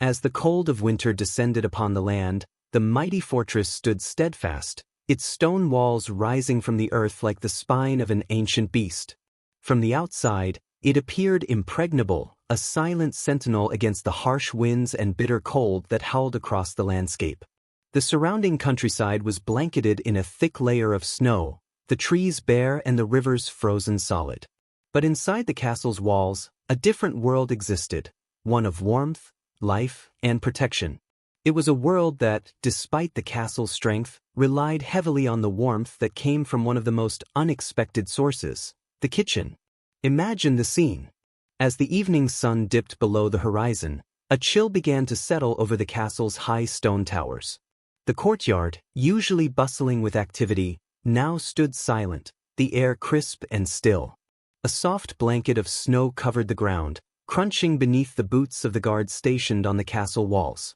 As the cold of winter descended upon the land, the mighty fortress stood steadfast, its stone walls rising from the earth like the spine of an ancient beast. From the outside, it appeared impregnable, a silent sentinel against the harsh winds and bitter cold that howled across the landscape. The surrounding countryside was blanketed in a thick layer of snow, the trees bare and the rivers frozen solid. But inside the castle's walls, a different world existed, one of warmth, life, and protection. It was a world that, despite the castle's strength, relied heavily on the warmth that came from one of the most unexpected sources, the kitchen. Imagine the scene. As the evening sun dipped below the horizon, a chill began to settle over the castle's high stone towers. The courtyard, usually bustling with activity, now stood silent, the air crisp and still. A soft blanket of snow covered the ground, crunching beneath the boots of the guards stationed on the castle walls.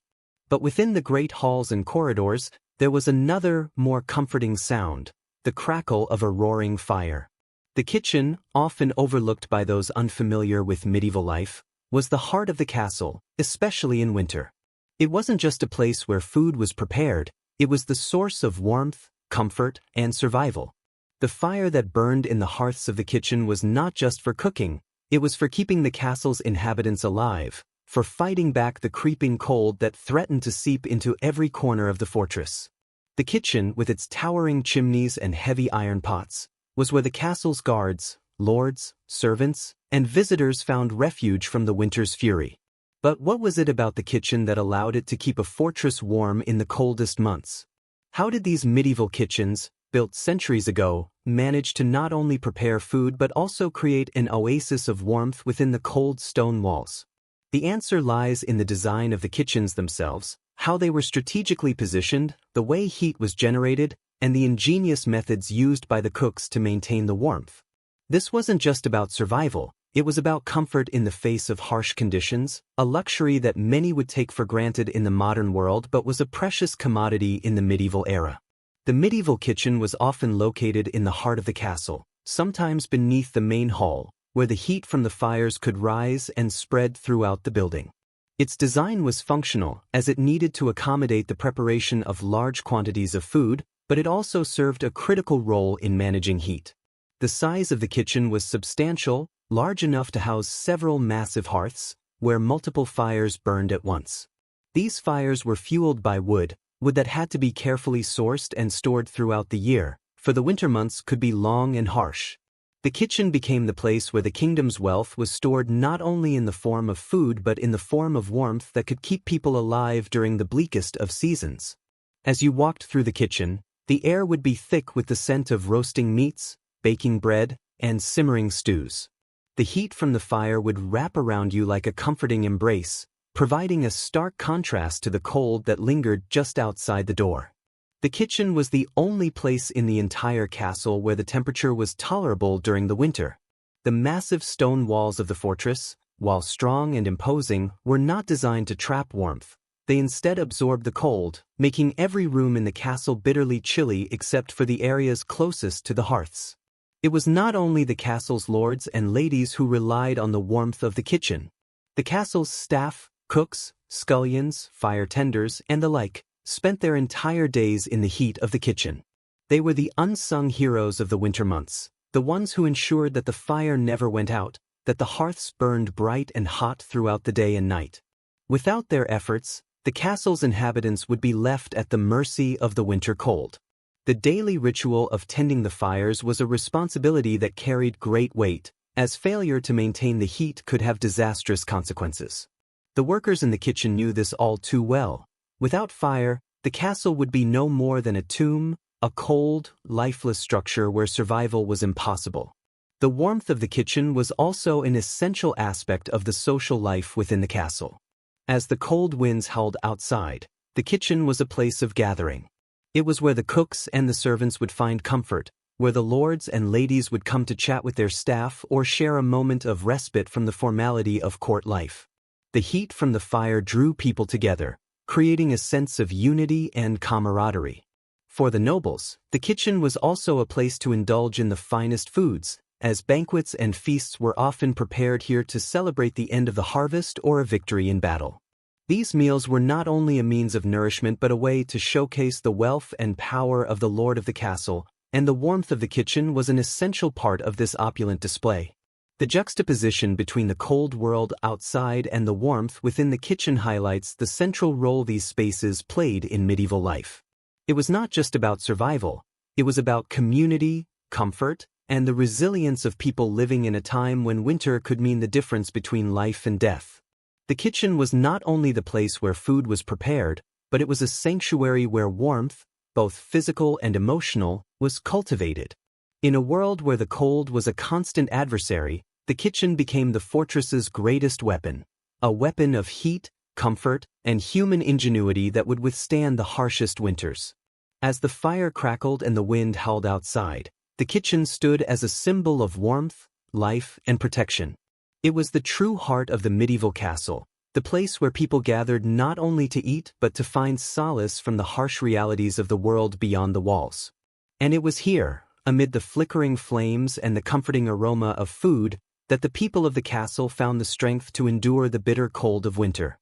But within the great halls and corridors, there was another, more comforting sound, the crackle of a roaring fire. The kitchen, often overlooked by those unfamiliar with medieval life, was the heart of the castle, especially in winter. It wasn't just a place where food was prepared, it was the source of warmth, comfort, and survival. The fire that burned in the hearths of the kitchen was not just for cooking, it was for keeping the castle's inhabitants alive, for fighting back the creeping cold that threatened to seep into every corner of the fortress. The kitchen, with its towering chimneys and heavy iron pots, was where the castle's guards, lords, servants, and visitors found refuge from the winter's fury. But what was it about the kitchen that allowed it to keep a fortress warm in the coldest months? How did these medieval kitchens, built centuries ago, manage to not only prepare food but also create an oasis of warmth within the cold stone walls? The answer lies in the design of the kitchens themselves, how they were strategically positioned, the way heat was generated, and the ingenious methods used by the cooks to maintain the warmth. This wasn't just about survival, it was about comfort in the face of harsh conditions, a luxury that many would take for granted in the modern world but was a precious commodity in the medieval era. The medieval kitchen was often located in the heart of the castle, sometimes beneath the main hall, where the heat from the fires could rise and spread throughout the building. Its design was functional, as it needed to accommodate the preparation of large quantities of food, but it also served a critical role in managing heat. The size of the kitchen was substantial, large enough to house several massive hearths, where multiple fires burned at once. These fires were fueled by wood that had to be carefully sourced and stored throughout the year, for the winter months could be long and harsh. The kitchen became the place where the kingdom's wealth was stored not only in the form of food but in the form of warmth that could keep people alive during the bleakest of seasons. As you walked through the kitchen, the air would be thick with the scent of roasting meats, baking bread, and simmering stews. The heat from the fire would wrap around you like a comforting embrace, providing a stark contrast to the cold that lingered just outside the door. The kitchen was the only place in the entire castle where the temperature was tolerable during the winter. The massive stone walls of the fortress, while strong and imposing, were not designed to trap warmth. They instead absorbed the cold, making every room in the castle bitterly chilly except for the areas closest to the hearths. It was not only the castle's lords and ladies who relied on the warmth of the kitchen. The castle's staff, cooks, scullions, fire tenders, and the like, spent their entire days in the heat of the kitchen. They were the unsung heroes of the winter months, the ones who ensured that the fire never went out, that the hearths burned bright and hot throughout the day and night. Without their efforts, the castle's inhabitants would be left at the mercy of the winter cold. The daily ritual of tending the fires was a responsibility that carried great weight, as failure to maintain the heat could have disastrous consequences. The workers in the kitchen knew this all too well. Without fire, the castle would be no more than a tomb, a cold, lifeless structure where survival was impossible. The warmth of the kitchen was also an essential aspect of the social life within the castle. As the cold winds howled outside, the kitchen was a place of gathering. It was where the cooks and the servants would find comfort, where the lords and ladies would come to chat with their staff or share a moment of respite from the formality of court life. The heat from the fire drew people together, creating a sense of unity and camaraderie. For the nobles, the kitchen was also a place to indulge in the finest foods, as banquets and feasts were often prepared here to celebrate the end of the harvest or a victory in battle. These meals were not only a means of nourishment but a way to showcase the wealth and power of the lord of the castle, and the warmth of the kitchen was an essential part of this opulent display. The juxtaposition between the cold world outside and the warmth within the kitchen highlights the central role these spaces played in medieval life. It was not just about survival, it was about community, comfort, and the resilience of people living in a time when winter could mean the difference between life and death. The kitchen was not only the place where food was prepared, but it was a sanctuary where warmth, both physical and emotional, was cultivated. In a world where the cold was a constant adversary, the kitchen became the fortress's greatest weapon, a weapon of heat, comfort, and human ingenuity that would withstand the harshest winters. As the fire crackled and the wind howled outside, the kitchen stood as a symbol of warmth, life, and protection. It was the true heart of the medieval castle, the place where people gathered not only to eat but to find solace from the harsh realities of the world beyond the walls. And it was here, amid the flickering flames and the comforting aroma of food, that the people of the castle found the strength to endure the bitter cold of winter.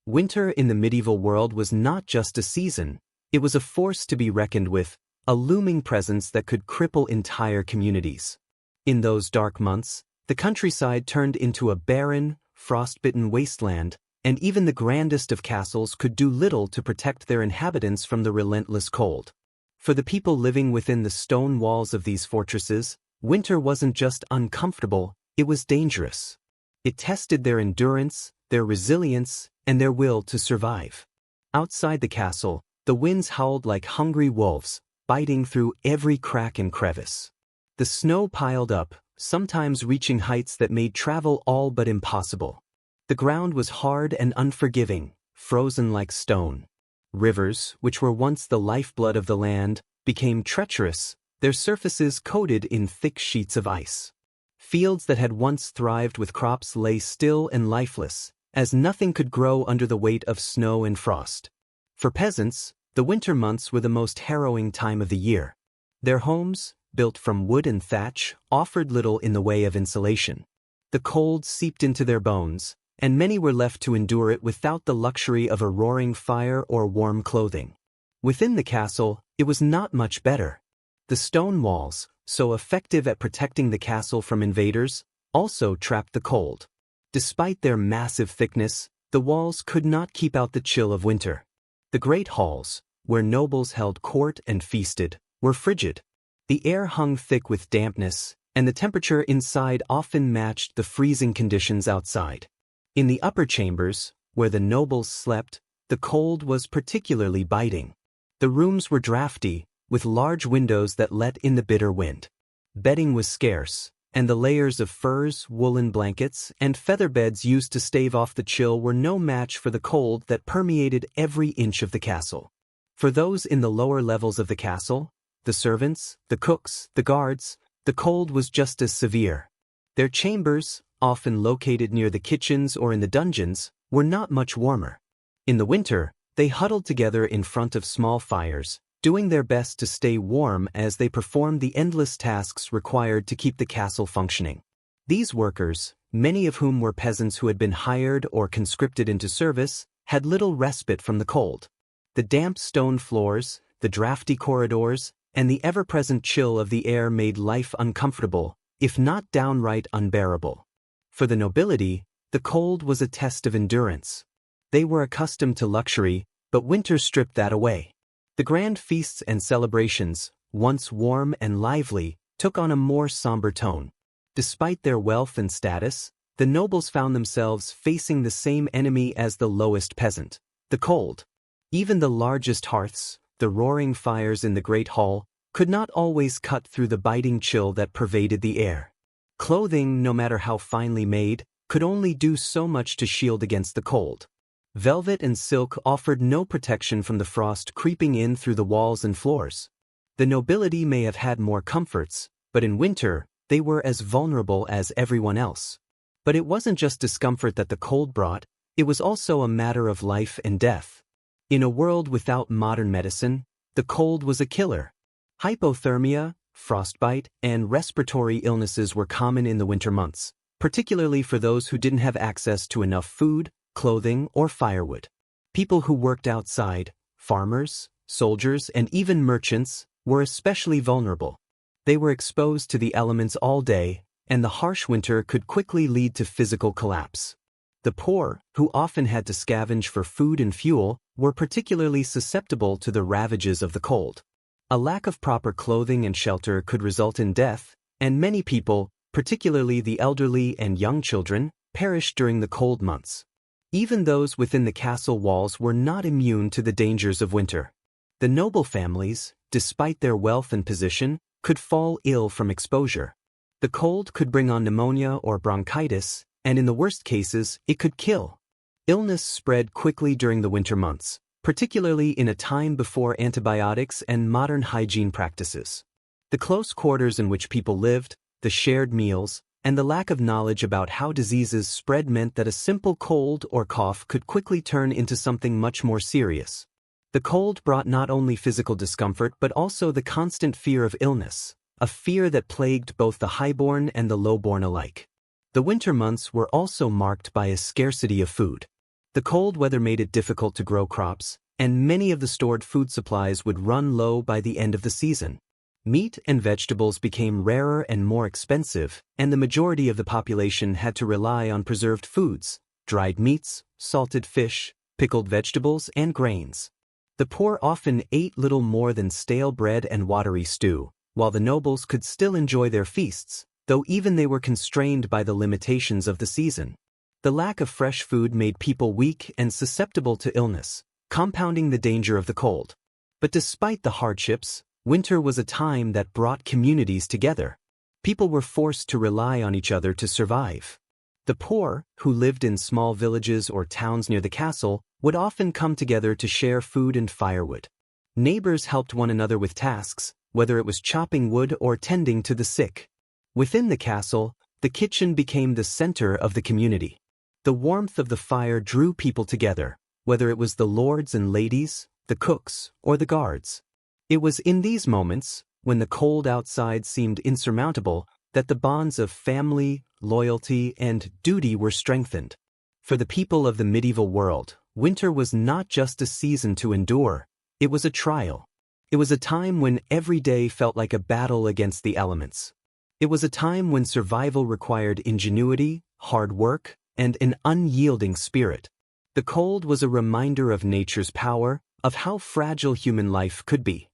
Winter in the medieval world was not just a season, it was a force to be reckoned with, a looming presence that could cripple entire communities. In those dark months, the countryside turned into a barren, frost-bitten wasteland, and even the grandest of castles could do little to protect their inhabitants from the relentless cold. For the people living within the stone walls of these fortresses, winter wasn't just uncomfortable, it was dangerous. It tested their endurance, their resilience, and their will to survive. Outside the castle, the winds howled like hungry wolves, biting through every crack and crevice. The snow piled up, sometimes reaching heights that made travel all but impossible. The ground was hard and unforgiving, frozen like stone. Rivers, which were once the lifeblood of the land, became treacherous, their surfaces coated in thick sheets of ice. Fields that had once thrived with crops lay still and lifeless, as nothing could grow under the weight of snow and frost. For peasants, the winter months were the most harrowing time of the year. Their homes, built from wood and thatch, offered little in the way of insulation. The cold seeped into their bones, and many were left to endure it without the luxury of a roaring fire or warm clothing. Within the castle, it was not much better. The stone walls, so effective at protecting the castle from invaders, also trapped the cold. Despite their massive thickness, the walls could not keep out the chill of winter. The great halls, where nobles held court and feasted, were frigid. The air hung thick with dampness, and the temperature inside often matched the freezing conditions outside. In the upper chambers, where the nobles slept, the cold was particularly biting. The rooms were drafty, with large windows that let in the bitter wind. Bedding was scarce, and the layers of furs, woolen blankets, and feather beds used to stave off the chill were no match for the cold that permeated every inch of the castle. For those in the lower levels of the castle, the servants, the cooks, the guards, the cold was just as severe. Their chambers, often located near the kitchens or in the dungeons, were not much warmer. In the winter, they huddled together in front of small fires, doing their best to stay warm as they performed the endless tasks required to keep the castle functioning. These workers, many of whom were peasants who had been hired or conscripted into service, had little respite from the cold. The damp stone floors, the drafty corridors, and the ever-present chill of the air made life uncomfortable, if not downright unbearable. For the nobility, the cold was a test of endurance. They were accustomed to luxury, but winter stripped that away. The grand feasts and celebrations, once warm and lively, took on a more somber tone. Despite their wealth and status, the nobles found themselves facing the same enemy as the lowest peasant, the cold. Even the largest hearths, the roaring fires in the great hall, could not always cut through the biting chill that pervaded the air. Clothing, no matter how finely made, could only do so much to shield against the cold. Velvet and silk offered no protection from the frost creeping in through the walls and floors. The nobility may have had more comforts, but in winter, they were as vulnerable as everyone else. But it wasn't just discomfort that the cold brought, it was also a matter of life and death. In a world without modern medicine, the cold was a killer. Hypothermia, frostbite, and respiratory illnesses were common in the winter months, particularly for those who didn't have access to enough food, clothing, or firewood. People who worked outside, farmers, soldiers, and even merchants, were especially vulnerable. They were exposed to the elements all day, and the harsh winter could quickly lead to physical collapse. The poor, who often had to scavenge for food and fuel, were particularly susceptible to the ravages of the cold. A lack of proper clothing and shelter could result in death, and many people, particularly the elderly and young children, perished during the cold months. Even those within the castle walls were not immune to the dangers of winter. The noble families, despite their wealth and position, could fall ill from exposure. The cold could bring on pneumonia or bronchitis, and in the worst cases, it could kill. Illness spread quickly during the winter months, particularly in a time before antibiotics and modern hygiene practices. The close quarters in which people lived, the shared meals, and the lack of knowledge about how diseases spread meant that a simple cold or cough could quickly turn into something much more serious. The cold brought not only physical discomfort but also the constant fear of illness, a fear that plagued both the highborn and the lowborn alike. The winter months were also marked by a scarcity of food. The cold weather made it difficult to grow crops, and many of the stored food supplies would run low by the end of the season. Meat and vegetables became rarer and more expensive, and the majority of the population had to rely on preserved foods, dried meats, salted fish, pickled vegetables, and grains. The poor often ate little more than stale bread and watery stew, while the nobles could still enjoy their feasts, though even they were constrained by the limitations of the season. The lack of fresh food made people weak and susceptible to illness, compounding the danger of the cold. But despite the hardships, winter was a time that brought communities together. People were forced to rely on each other to survive. The poor, who lived in small villages or towns near the castle, would often come together to share food and firewood. Neighbors helped one another with tasks, whether it was chopping wood or tending to the sick. Within the castle, the kitchen became the center of the community. The warmth of the fire drew people together, whether it was the lords and ladies, the cooks, or the guards. It was in these moments, when the cold outside seemed insurmountable, that the bonds of family, loyalty, and duty were strengthened. For the people of the medieval world, winter was not just a season to endure, it was a trial. It was a time when every day felt like a battle against the elements. It was a time when survival required ingenuity, hard work, and an unyielding spirit. The cold was a reminder of nature's power, of how fragile human life could be.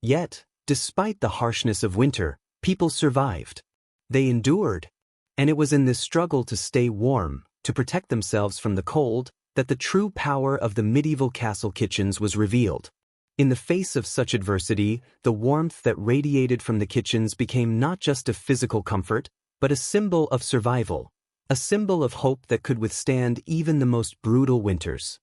Yet, despite the harshness of winter, people survived. They endured. And it was in this struggle to stay warm, to protect themselves from the cold, that the true power of the medieval castle kitchens was revealed. In the face of such adversity, the warmth that radiated from the kitchens became not just a physical comfort, but a symbol of survival, a symbol of hope that could withstand even the most brutal winters.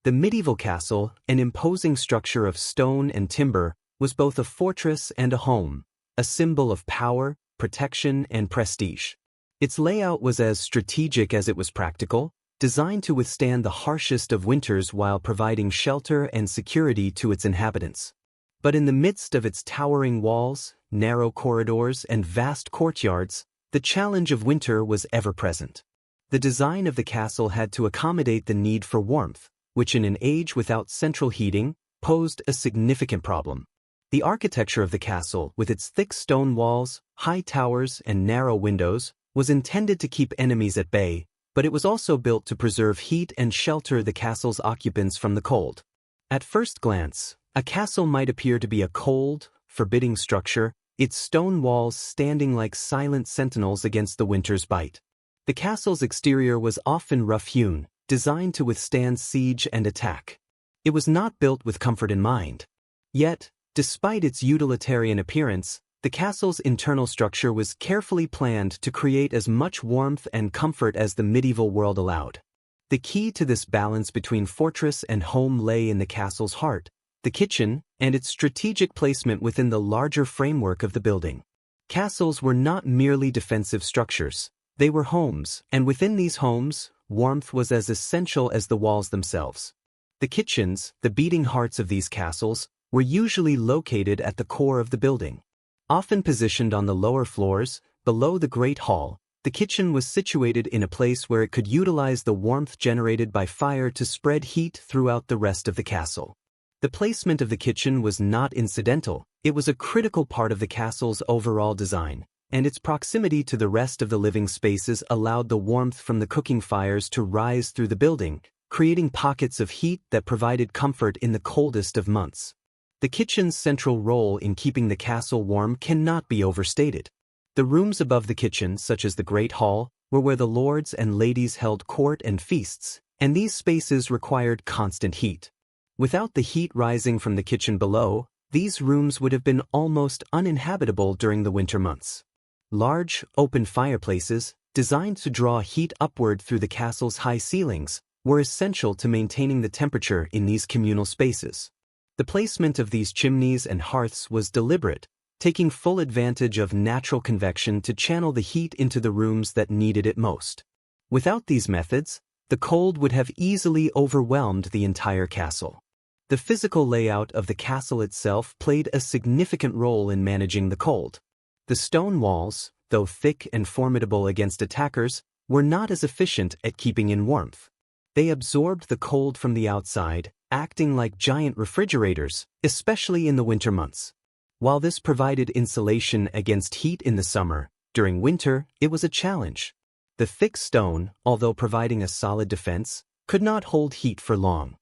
The medieval castle, an imposing structure of stone and timber, was both a fortress and a home, a symbol of power, protection, and prestige. Its layout was as strategic as it was practical, designed to withstand the harshest of winters while providing shelter and security to its inhabitants. But in the midst of its towering walls, narrow corridors, and vast courtyards, the challenge of winter was ever present. The design of the castle had to accommodate the need for warmth, which in an age without central heating, posed a significant problem. The architecture of the castle, with its thick stone walls, high towers, and narrow windows, was intended to keep enemies at bay, but it was also built to preserve heat and shelter the castle's occupants from the cold. At first glance, a castle might appear to be a cold, forbidding structure, its stone walls standing like silent sentinels against the winter's bite. The castle's exterior was often rough-hewn, designed to withstand siege and attack. It was not built with comfort in mind. Yet, despite its utilitarian appearance, the castle's internal structure was carefully planned to create as much warmth and comfort as the medieval world allowed. The key to this balance between fortress and home lay in the castle's heart, the kitchen, and its strategic placement within the larger framework of the building. Castles were not merely defensive structures, they were homes, and within these homes, warmth was as essential as the walls themselves. The kitchens, the beating hearts of these castles, were usually located at the core of the building. Often positioned on the lower floors, below the Great Hall, The kitchen was situated in a place where it could utilize the warmth generated by fire to spread heat throughout the rest of the castle. The placement of the kitchen was not incidental, it was a critical part of the castle's overall design, and its proximity to the rest of the living spaces allowed the warmth from the cooking fires to rise through the building, creating pockets of heat that provided comfort in the coldest of months. The kitchen's central role in keeping the castle warm cannot be overstated. The rooms above the kitchen, such as the Great Hall, were where the lords and ladies held court and feasts, and these spaces required constant heat. Without the heat rising from the kitchen below, these rooms would have been almost uninhabitable during the winter months. Large, open fireplaces, designed to draw heat upward through the castle's high ceilings, were essential to maintaining the temperature in these communal spaces. The placement of these chimneys and hearths was deliberate, taking full advantage of natural convection to channel the heat into the rooms that needed it most. Without these methods, the cold would have easily overwhelmed the entire castle. The physical layout of the castle itself played a significant role in managing the cold. The stone walls, though thick and formidable against attackers, were not as efficient at keeping in warmth. They absorbed the cold from the outside, acting like giant refrigerators, especially in the winter months. While this provided insulation against heat in the summer, during winter it was a challenge. The thick stone, although providing a solid defense, could not hold heat for long.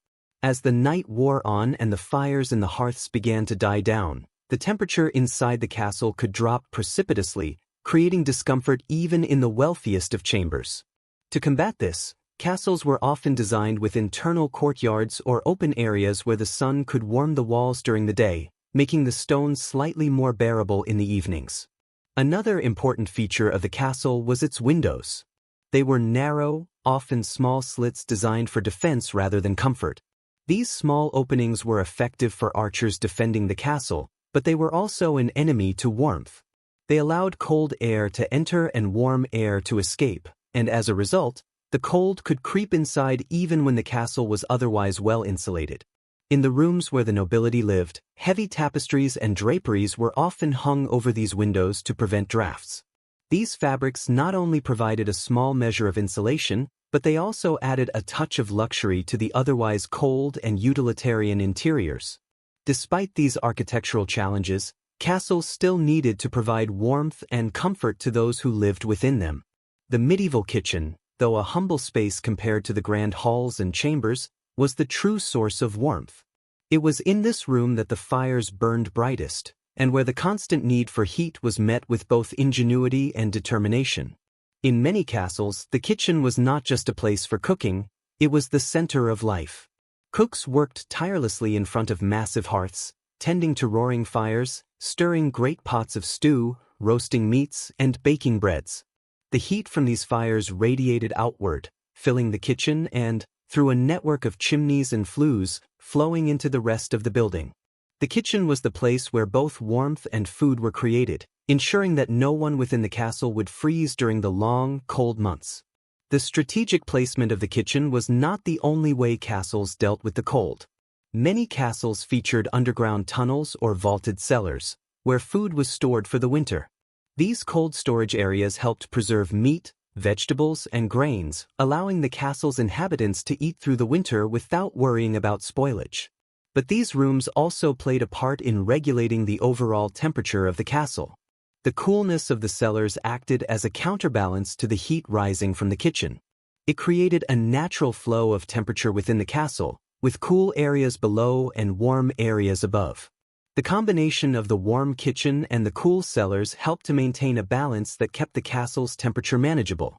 As the night wore on and the fires in the hearths began to die down, the temperature inside the castle could drop precipitously, creating discomfort even in the wealthiest of chambers. To combat this, castles were often designed with internal courtyards or open areas where the sun could warm the walls during the day, making the stones slightly more bearable in the evenings. Another important feature of the castle was its windows. They were narrow, often small slits designed for defense rather than comfort. These small openings were effective for archers defending the castle, but they were also an enemy to warmth. They allowed cold air to enter and warm air to escape, and as a result, the cold could creep inside even when the castle was otherwise well insulated. In the rooms where the nobility lived, heavy tapestries and draperies were often hung over these windows to prevent drafts. These fabrics not only provided a small measure of insulation, but they also added a touch of luxury to the otherwise cold and utilitarian interiors. Despite these architectural challenges, castles still needed to provide warmth and comfort to those who lived within them. The medieval kitchen, though a humble space compared to the grand halls and chambers, was the true source of warmth. It was in this room that the fires burned brightest, and where the constant need for heat was met with both ingenuity and determination. In many castles, the kitchen was not just a place for cooking, it was the center of life. Cooks worked tirelessly in front of massive hearths, tending to roaring fires, stirring great pots of stew, roasting meats, and baking breads. The heat from these fires radiated outward, filling the kitchen and, through a network of chimneys and flues, flowing into the rest of the building. The kitchen was the place where both warmth and food were created, ensuring that no one within the castle would freeze during the long, cold months. The strategic placement of the kitchen was not the only way castles dealt with the cold. Many castles featured underground tunnels or vaulted cellars, where food was stored for the winter. These cold storage areas helped preserve meat, vegetables, and grains, allowing the castle's inhabitants to eat through the winter without worrying about spoilage. But these rooms also played a part in regulating the overall temperature of the castle. The coolness of the cellars acted as a counterbalance to the heat rising from the kitchen. It created a natural flow of temperature within the castle, with cool areas below and warm areas above. The combination of the warm kitchen and the cool cellars helped to maintain a balance that kept the castle's temperature manageable.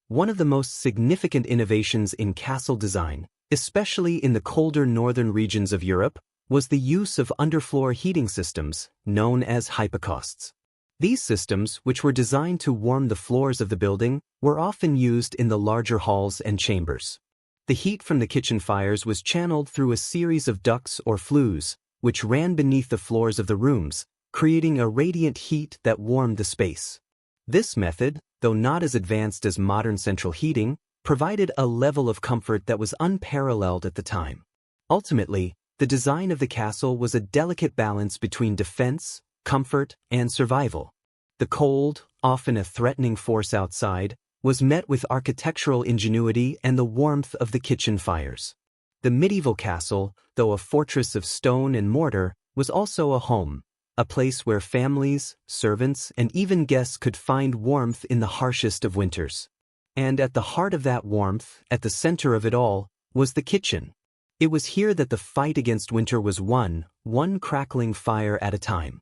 One of the most significant innovations in castle design, especially in the colder northern regions of Europe, was the use of underfloor heating systems, known as hypocausts. These systems, which were designed to warm the floors of the building, were often used in the larger halls and chambers. The heat from the kitchen fires was channeled through a series of ducts or flues, which ran beneath the floors of the rooms, creating a radiant heat that warmed the space. This method, though not as advanced as modern central heating, provided a level of comfort that was unparalleled at the time. Ultimately, the design of the castle was a delicate balance between defense, comfort, and survival. The cold, often a threatening force outside, was met with architectural ingenuity and the warmth of the kitchen fires. The medieval castle, though a fortress of stone and mortar, was also a home, a place where families, servants, and even guests could find warmth in the harshest of winters. And at the heart of that warmth, at the center of it all, was the kitchen. It was here that the fight against winter was won, one crackling fire at a time.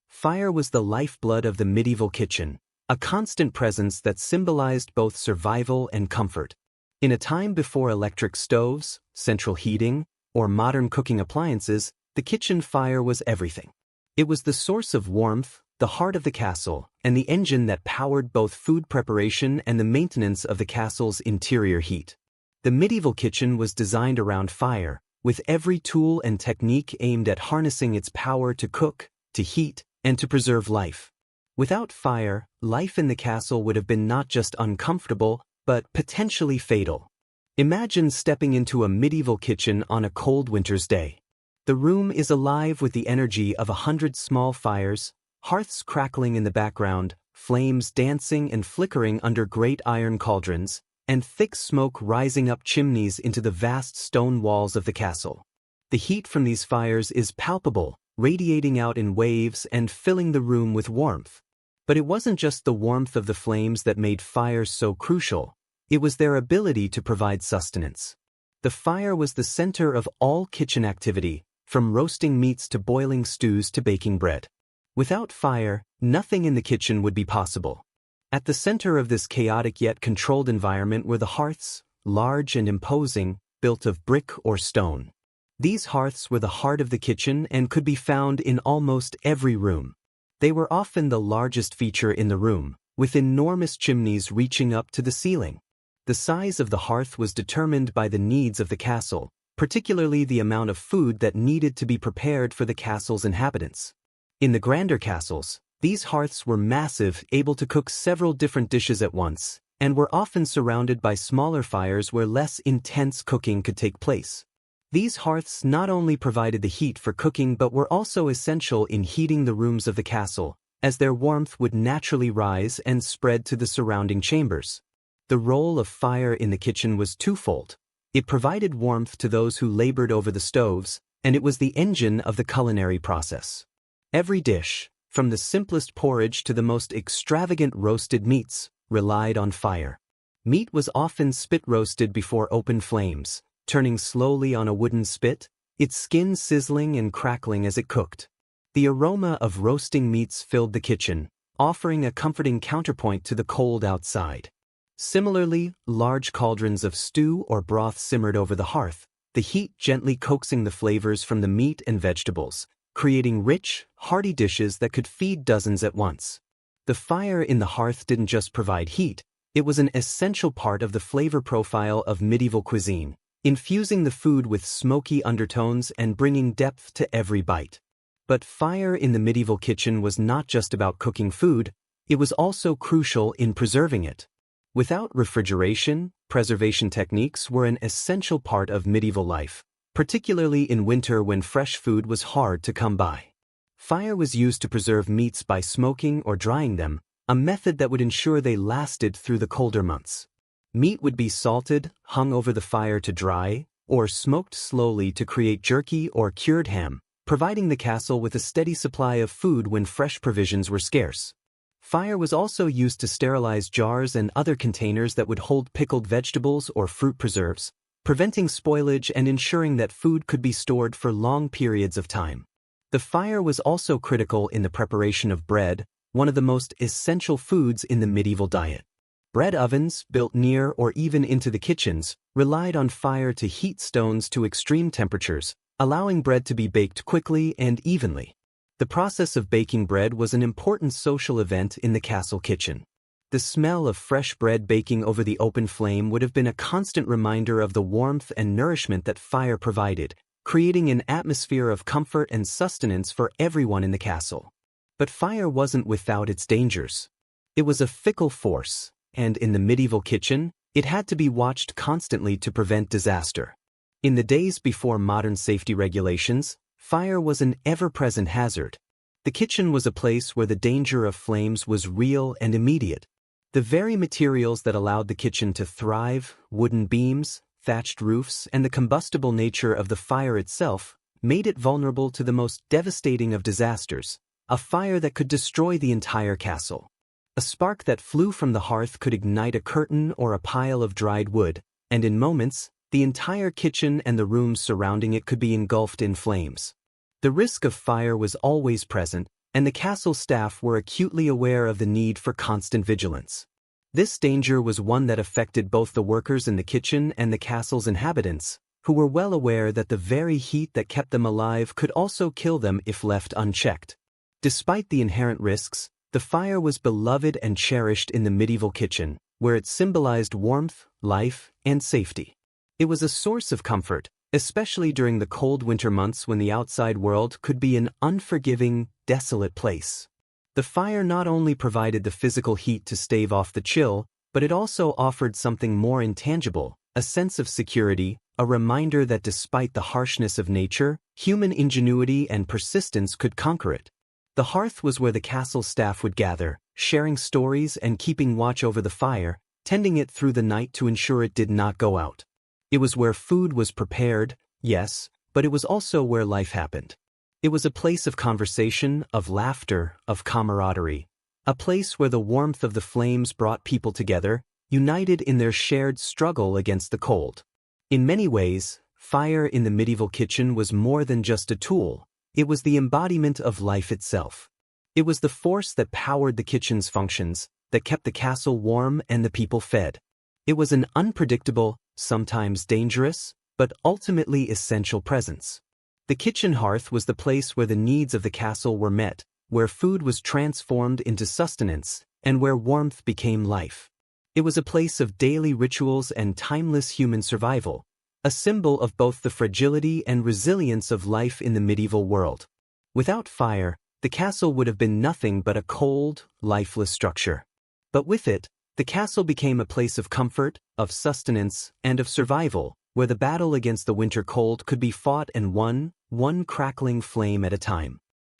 Fire was the lifeblood of the medieval kitchen, a constant presence that symbolized both survival and comfort. In a time before electric stoves, central heating, or modern cooking appliances, the kitchen fire was everything. It was the source of warmth, the heart of the castle, and the engine that powered both food preparation and the maintenance of the castle's interior heat. The medieval kitchen was designed around fire, with every tool and technique aimed at harnessing its power to cook, to heat, and to preserve life. Without fire, life in the castle would have been not just uncomfortable, but potentially fatal. Imagine stepping into a medieval kitchen on a cold winter's day. The room is alive with the energy of 100 small fires, hearths crackling in the background, flames dancing and flickering under great iron cauldrons, and thick smoke rising up chimneys into the vast stone walls of the castle. The heat from these fires is palpable, radiating out in waves and filling the room with warmth. But it wasn't just the warmth of the flames that made fires so crucial, it was their ability to provide sustenance. The fire was the center of all kitchen activity, from roasting meats to boiling stews to baking bread. Without fire, nothing in the kitchen would be possible. At the center of this chaotic yet controlled environment were the hearths, large and imposing, built of brick or stone. These hearths were the heart of the kitchen and could be found in almost every room. They were often the largest feature in the room, with enormous chimneys reaching up to the ceiling. The size of the hearth was determined by the needs of the castle, particularly the amount of food that needed to be prepared for the castle's inhabitants. In the grander castles, these hearths were massive, able to cook several different dishes at once, and were often surrounded by smaller fires where less intense cooking could take place. These hearths not only provided the heat for cooking but were also essential in heating the rooms of the castle, as their warmth would naturally rise and spread to the surrounding chambers. The role of fire in the kitchen was twofold. It provided warmth to those who labored over the stoves, and it was the engine of the culinary process. Every dish, from the simplest porridge to the most extravagant roasted meats, relied on fire. Meat was often spit-roasted before open flames, turning slowly on a wooden spit, its skin sizzling and crackling as it cooked. The aroma of roasting meats filled the kitchen, offering a comforting counterpoint to the cold outside. Similarly, large cauldrons of stew or broth simmered over the hearth, the heat gently coaxing the flavors from the meat and vegetables, creating rich, hearty dishes that could feed dozens at once. The fire in the hearth didn't just provide heat, it was an essential part of the flavor profile of medieval cuisine, infusing the food with smoky undertones and bringing depth to every bite. But fire in the medieval kitchen was not just about cooking food, it was also crucial in preserving it. Without refrigeration, preservation techniques were an essential part of medieval life, particularly in winter when fresh food was hard to come by. Fire was used to preserve meats by smoking or drying them, a method that would ensure they lasted through the colder months. Meat would be salted, hung over the fire to dry, or smoked slowly to create jerky or cured ham, providing the castle with a steady supply of food when fresh provisions were scarce. Fire was also used to sterilize jars and other containers that would hold pickled vegetables or fruit preserves, preventing spoilage and ensuring that food could be stored for long periods of time. The fire was also critical in the preparation of bread, one of the most essential foods in the medieval diet. Bread ovens, built near or even into the kitchens, relied on fire to heat stones to extreme temperatures, allowing bread to be baked quickly and evenly. The process of baking bread was an important social event in the castle kitchen. The smell of fresh bread baking over the open flame would have been a constant reminder of the warmth and nourishment that fire provided, creating an atmosphere of comfort and sustenance for everyone in the castle. But fire wasn't without its dangers. It was a fickle force, and in the medieval kitchen, it had to be watched constantly to prevent disaster. In the days before modern safety regulations, fire was an ever-present hazard. The kitchen was a place where the danger of flames was real and immediate. The very materials that allowed the kitchen to thrive, wooden beams, thatched roofs, and the combustible nature of the fire itself, made it vulnerable to the most devastating of disasters, a fire that could destroy the entire castle. A spark that flew from the hearth could ignite a curtain or a pile of dried wood, and in moments, the entire kitchen and the rooms surrounding it could be engulfed in flames. The risk of fire was always present, and the castle staff were acutely aware of the need for constant vigilance. This danger was one that affected both the workers in the kitchen and the castle's inhabitants, who were well aware that the very heat that kept them alive could also kill them if left unchecked. Despite the inherent risks, the fire was beloved and cherished in the medieval kitchen, where it symbolized warmth, life, and safety. It was a source of comfort, especially during the cold winter months when the outside world could be an unforgiving, desolate place. The fire not only provided the physical heat to stave off the chill, but it also offered something more intangible, a sense of security, a reminder that despite the harshness of nature, human ingenuity and persistence could conquer it. The hearth was where the castle staff would gather, sharing stories and keeping watch over the fire, tending it through the night to ensure it did not go out. It was where food was prepared, yes, but it was also where life happened. It was a place of conversation, of laughter, of camaraderie. A place where the warmth of the flames brought people together, united in their shared struggle against the cold. In many ways, fire in the medieval kitchen was more than just a tool. It was the embodiment of life itself. It was the force that powered the kitchen's functions, that kept the castle warm and the people fed. It was an unpredictable, sometimes dangerous, but ultimately essential presence. The kitchen hearth was the place where the needs of the castle were met, where food was transformed into sustenance, and where warmth became life. It was a place of daily rituals and timeless human survival, a symbol of both the fragility and resilience of life in the medieval world. Without fire, the castle would have been nothing but a cold, lifeless structure. But with it, the castle became a place of comfort, of sustenance, and of survival, where the battle against the winter cold could be fought and won, one crackling flame at a time.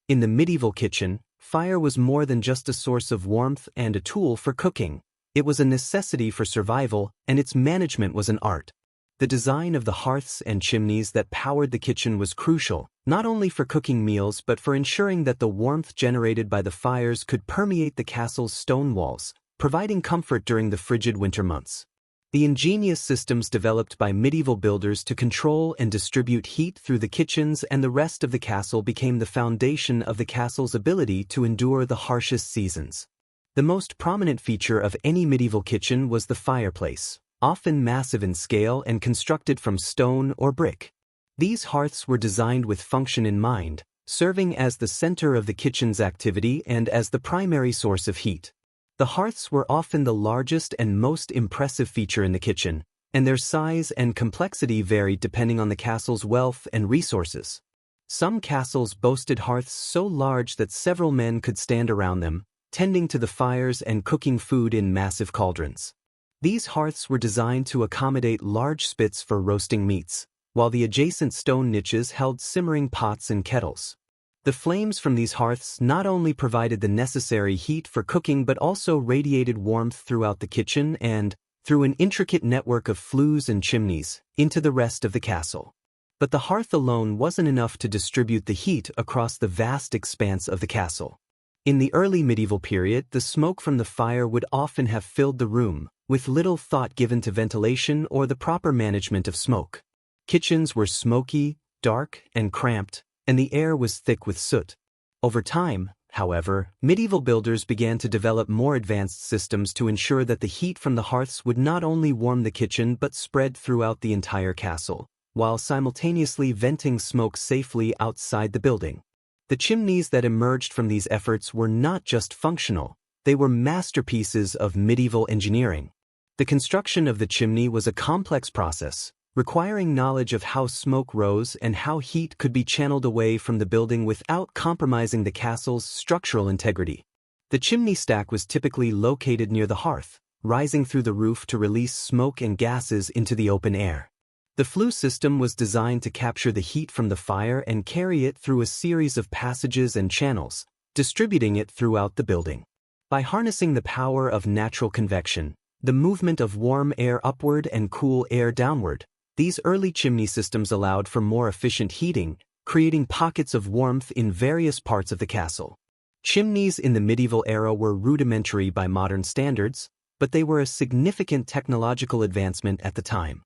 In the medieval kitchen, fire was more than just a source of warmth and a tool for cooking. It was a necessity for survival, and its management was an art. The design of the hearths and chimneys that powered the kitchen was crucial, not only for cooking meals but for ensuring that the warmth generated by the fires could permeate the castle's stone walls, providing comfort during the frigid winter months. The ingenious systems developed by medieval builders to control and distribute heat through the kitchens and the rest of the castle became the foundation of the castle's ability to endure the harshest seasons. The most prominent feature of any medieval kitchen was the fireplace, often massive in scale and constructed from stone or brick. These hearths were designed with function in mind, serving as the center of the kitchen's activity and as the primary source of heat. The hearths were often the largest and most impressive feature in the kitchen, and their size and complexity varied depending on the castle's wealth and resources. Some castles boasted hearths so large that several men could stand around them, tending to the fires and cooking food in massive cauldrons. These hearths were designed to accommodate large spits for roasting meats, while the adjacent stone niches held simmering pots and kettles. The flames from these hearths not only provided the necessary heat for cooking but also radiated warmth throughout the kitchen and, through an intricate network of flues and chimneys, into the rest of the castle. But the hearth alone wasn't enough to distribute the heat across the vast expanse of the castle. In the early medieval period, the smoke from the fire would often have filled the room, with little thought given to ventilation or the proper management of smoke. Kitchens were smoky, dark, and cramped, and the air was thick with soot. Over time, however, medieval builders began to develop more advanced systems to ensure that the heat from the hearths would not only warm the kitchen but spread throughout the entire castle, while simultaneously venting smoke safely outside the building. The chimneys that emerged from these efforts were not just functional, they were masterpieces of medieval engineering. The construction of the chimney was a complex process, requiring knowledge of how smoke rose and how heat could be channeled away from the building without compromising the castle's structural integrity. The chimney stack was typically located near the hearth, rising through the roof to release smoke and gases into the open air. The flue system was designed to capture the heat from the fire and carry it through a series of passages and channels, distributing it throughout the building. By harnessing the power of natural convection, the movement of warm air upward and cool air downward, these early chimney systems allowed for more efficient heating, creating pockets of warmth in various parts of the castle. Chimneys in the medieval era were rudimentary by modern standards, but they were a significant technological advancement at the time.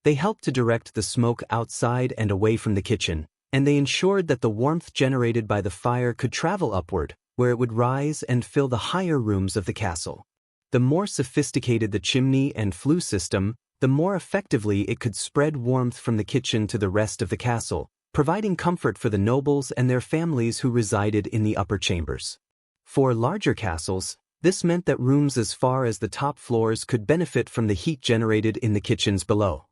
They helped to direct the smoke outside and away from the kitchen, and they ensured that the warmth generated by the fire could travel upward, where it would rise and fill the higher rooms of the castle. The more sophisticated the chimney and flue system, the more effectively it could spread warmth from the kitchen to the rest of the castle, providing comfort for the nobles and their families who resided in the upper chambers. For larger castles, this meant that rooms as far as the top floors could benefit from the heat generated in the kitchens below.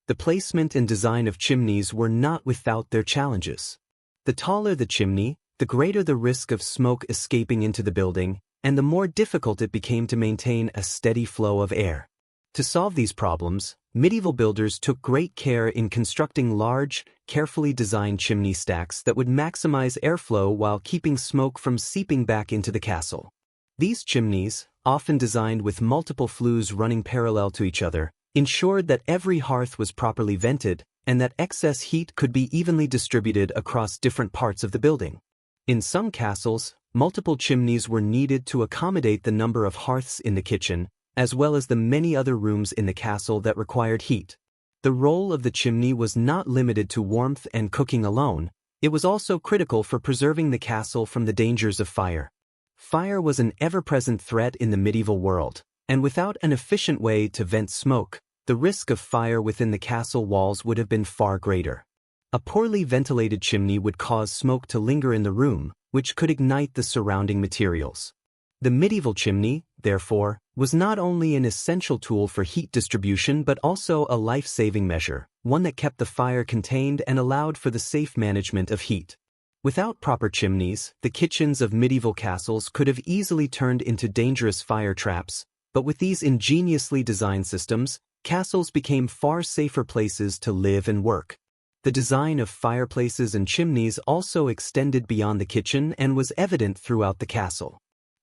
The placement and design of chimneys were not without their challenges. The taller the chimney, the greater the risk of smoke escaping into the building, and the more difficult it became to maintain a steady flow of air. To solve these problems, medieval builders took great care in constructing large, carefully designed chimney stacks that would maximize airflow while keeping smoke from seeping back into the castle. These chimneys, often designed with multiple flues running parallel to each other, ensured that every hearth was properly vented and that excess heat could be evenly distributed across different parts of the building. In some castles, multiple chimneys were needed to accommodate the number of hearths in the kitchen, as well as the many other rooms in the castle that required heat. The role of the chimney was not limited to warmth and cooking alone, it was also critical for preserving the castle from the dangers of fire. Fire was an ever-present threat in the medieval world, and without an efficient way to vent smoke, the risk of fire within the castle walls would have been far greater. A poorly ventilated chimney would cause smoke to linger in the room, which could ignite the surrounding materials. The medieval chimney, therefore, was not only an essential tool for heat distribution but also a life-saving measure, one that kept the fire contained and allowed for the safe management of heat. Without proper chimneys, the kitchens of medieval castles could have easily turned into dangerous fire traps, but with these ingeniously designed systems, castles became far safer places to live and work. The design of fireplaces and chimneys also extended beyond the kitchen and was evident throughout the castle.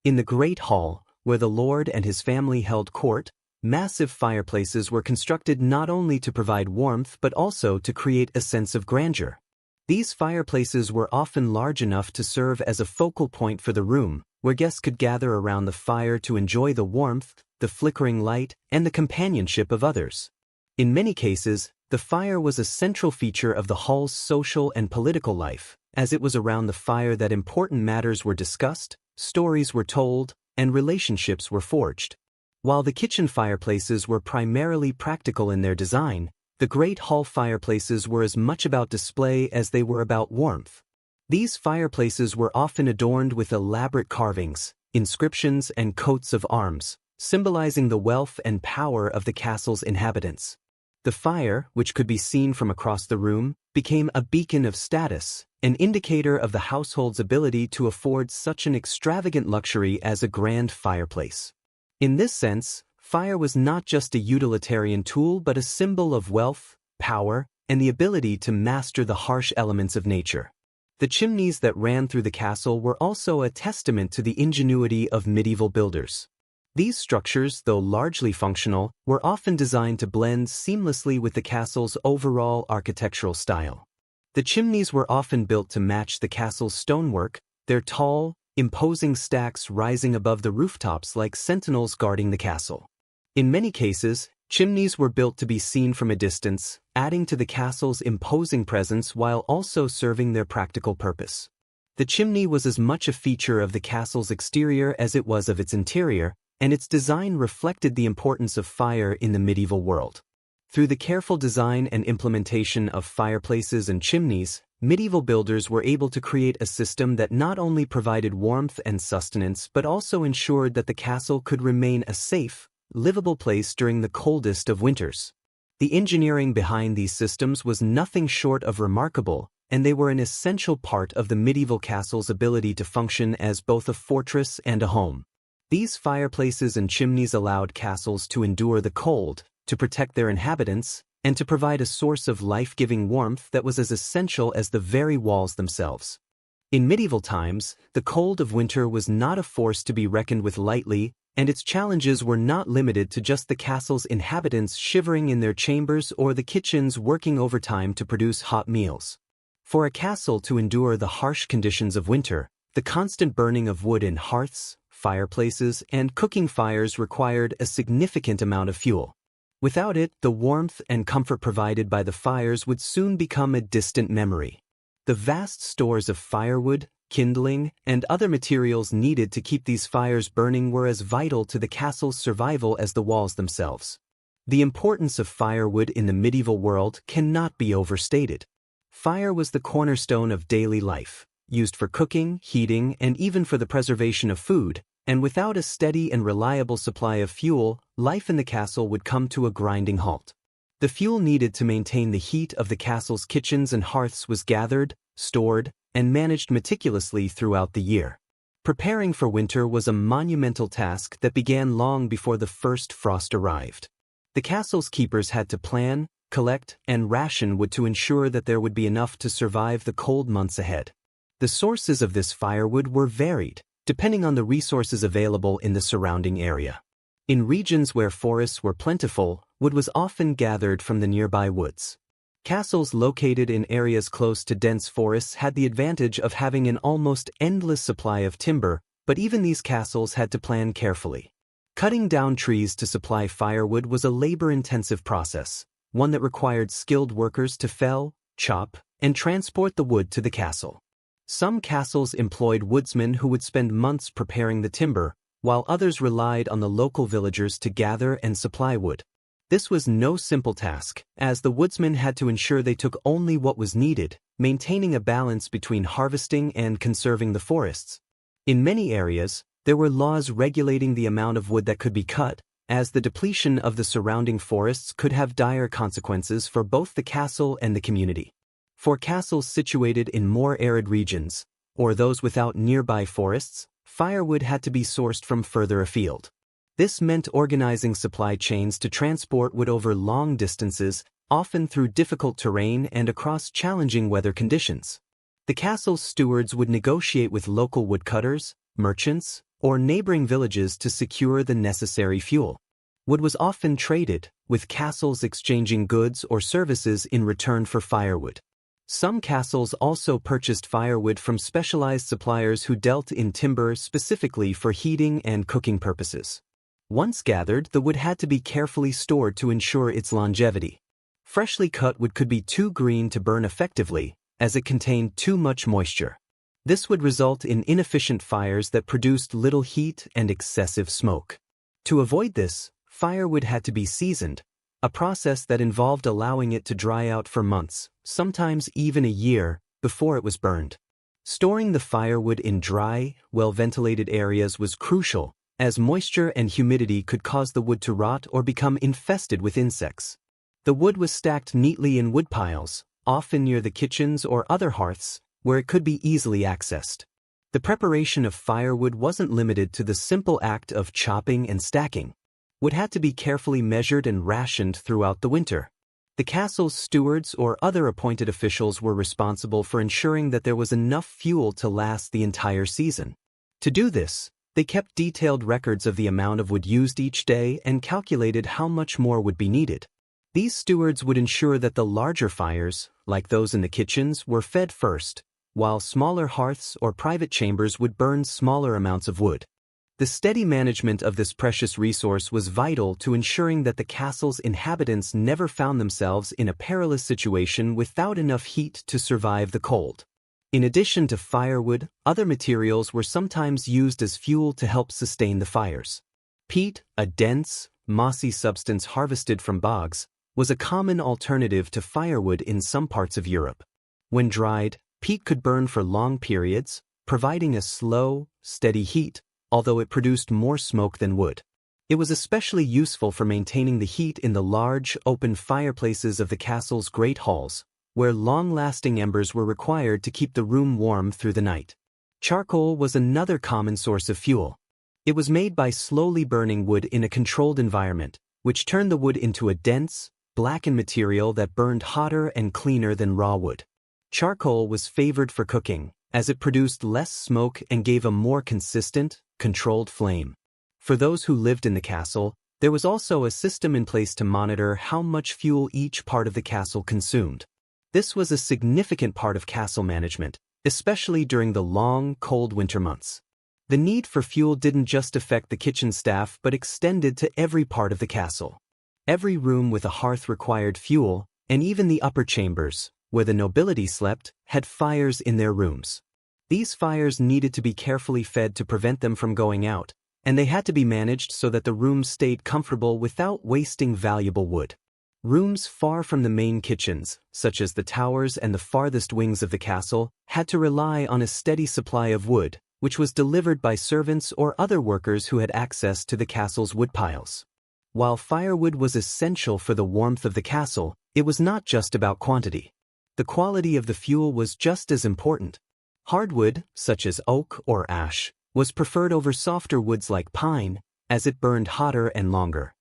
In the Great Hall, where the lord and his family held court, massive fireplaces were constructed not only to provide warmth but also to create a sense of grandeur. These fireplaces were often large enough to serve as a focal point for the room, where guests could gather around the fire to enjoy the warmth, the flickering light, and the companionship of others. In many cases, the fire was a central feature of the hall's social and political life, as it was around the fire that important matters were discussed, stories were told, and relationships were forged. While the kitchen fireplaces were primarily practical in their design, the Great Hall fireplaces were as much about display as they were about warmth. These fireplaces were often adorned with elaborate carvings, inscriptions, and coats of arms, symbolizing the wealth and power of the castle's inhabitants. The fire, which could be seen from across the room, became a beacon of status, an indicator of the household's ability to afford such an extravagant luxury as a grand fireplace. In this sense, fire was not just a utilitarian tool but a symbol of wealth, power, and the ability to master the harsh elements of nature. The chimneys that ran through the castle were also a testament to the ingenuity of medieval builders. These structures, though largely functional, were often designed to blend seamlessly with the castle's overall architectural style. The chimneys were often built to match the castle's stonework, their tall, imposing stacks rising above the rooftops like sentinels guarding the castle. In many cases, chimneys were built to be seen from a distance, adding to the castle's imposing presence while also serving their practical purpose. The chimney was as much a feature of the castle's exterior as it was of its interior, and its design reflected the importance of fire in the medieval world. Through the careful design and implementation of fireplaces and chimneys, medieval builders were able to create a system that not only provided warmth and sustenance but also ensured that the castle could remain a safe, livable place during the coldest of winters. The engineering behind these systems was nothing short of remarkable, and they were an essential part of the medieval castle's ability to function as both a fortress and a home. These fireplaces and chimneys allowed castles to endure the cold, to protect their inhabitants, and to provide a source of life-giving warmth that was as essential as the very walls themselves. In medieval times, the cold of winter was not a force to be reckoned with lightly, and its challenges were not limited to just the castle's inhabitants shivering in their chambers or the kitchens working overtime to produce hot meals. For a castle to endure the harsh conditions of winter, the constant burning of wood in hearths, fireplaces, and cooking fires required a significant amount of fuel. Without it, the warmth and comfort provided by the fires would soon become a distant memory. The vast stores of firewood, kindling, and other materials needed to keep these fires burning were as vital to the castle's survival as the walls themselves. The importance of firewood in the medieval world cannot be overstated. Fire was the cornerstone of daily life, used for cooking, heating, and even for the preservation of food, and without a steady and reliable supply of fuel, life in the castle would come to a grinding halt. The fuel needed to maintain the heat of the castle's kitchens and hearths was gathered, stored, and managed meticulously throughout the year. Preparing for winter was a monumental task that began long before the first frost arrived. The castle's keepers had to plan, collect, and ration wood to ensure that there would be enough to survive the cold months ahead. The sources of this firewood were varied, depending on the resources available in the surrounding area. In regions where forests were plentiful, wood was often gathered from the nearby woods. Castles located in areas close to dense forests had the advantage of having an almost endless supply of timber, but even these castles had to plan carefully. Cutting down trees to supply firewood was a labor-intensive process, one that required skilled workers to fell, chop, and transport the wood to the castle. Some castles employed woodsmen who would spend months preparing the timber, while others relied on the local villagers to gather and supply wood. This was no simple task, as the woodsmen had to ensure they took only what was needed, maintaining a balance between harvesting and conserving the forests. In many areas, there were laws regulating the amount of wood that could be cut, as the depletion of the surrounding forests could have dire consequences for both the castle and the community. For castles situated in more arid regions, or those without nearby forests, firewood had to be sourced from further afield. This meant organizing supply chains to transport wood over long distances, often through difficult terrain and across challenging weather conditions. The castle's stewards would negotiate with local woodcutters, merchants, or neighboring villages to secure the necessary fuel. Wood was often traded, with castles exchanging goods or services in return for firewood. Some castles also purchased firewood from specialized suppliers who dealt in timber specifically for heating and cooking purposes. Once gathered, the wood had to be carefully stored to ensure its longevity. Freshly cut wood could be too green to burn effectively, as it contained too much moisture. This would result in inefficient fires that produced little heat and excessive smoke. To avoid this, firewood had to be seasoned, a process that involved allowing it to dry out for months, sometimes even a year, before it was burned. Storing the firewood in dry, well-ventilated areas was crucial, as moisture and humidity could cause the wood to rot or become infested with insects. The wood was stacked neatly in wood piles, often near the kitchens or other hearths, where it could be easily accessed. The preparation of firewood wasn't limited to the simple act of chopping and stacking. Wood had to be carefully measured and rationed throughout the winter. The castle's stewards or other appointed officials were responsible for ensuring that there was enough fuel to last the entire season. To do this, they kept detailed records of the amount of wood used each day and calculated how much more would be needed. These stewards would ensure that the larger fires, like those in the kitchens, were fed first, while smaller hearths or private chambers would burn smaller amounts of wood. The steady management of this precious resource was vital to ensuring that the castle's inhabitants never found themselves in a perilous situation without enough heat to survive the cold. In addition to firewood, other materials were sometimes used as fuel to help sustain the fires. Peat, a dense, mossy substance harvested from bogs, was a common alternative to firewood in some parts of Europe. When dried, peat could burn for long periods, providing a slow, steady heat, although it produced more smoke than wood. It was especially useful for maintaining the heat in the large, open fireplaces of the castle's great halls, where long-lasting embers were required to keep the room warm through the night. Charcoal was another common source of fuel. It was made by slowly burning wood in a controlled environment, which turned the wood into a dense, blackened material that burned hotter and cleaner than raw wood. Charcoal was favored for cooking, as it produced less smoke and gave a more consistent, controlled flame. For those who lived in the castle, there was also a system in place to monitor how much fuel each part of the castle consumed. This was a significant part of castle management, especially during the long, cold winter months. The need for fuel didn't just affect the kitchen staff but extended to every part of the castle. Every room with a hearth required fuel, and even the upper chambers, where the nobility slept, had fires in their rooms. These fires needed to be carefully fed to prevent them from going out, and they had to be managed so that the rooms stayed comfortable without wasting valuable wood. Rooms far from the main kitchens, such as the towers and the farthest wings of the castle, had to rely on a steady supply of wood, which was delivered by servants or other workers who had access to the castle's woodpiles. While firewood was essential for the warmth of the castle, it was not just about quantity. The quality of the fuel was just as important. Hardwood, such as oak or ash, was preferred over softer woods like pine, as it burned hotter and longer.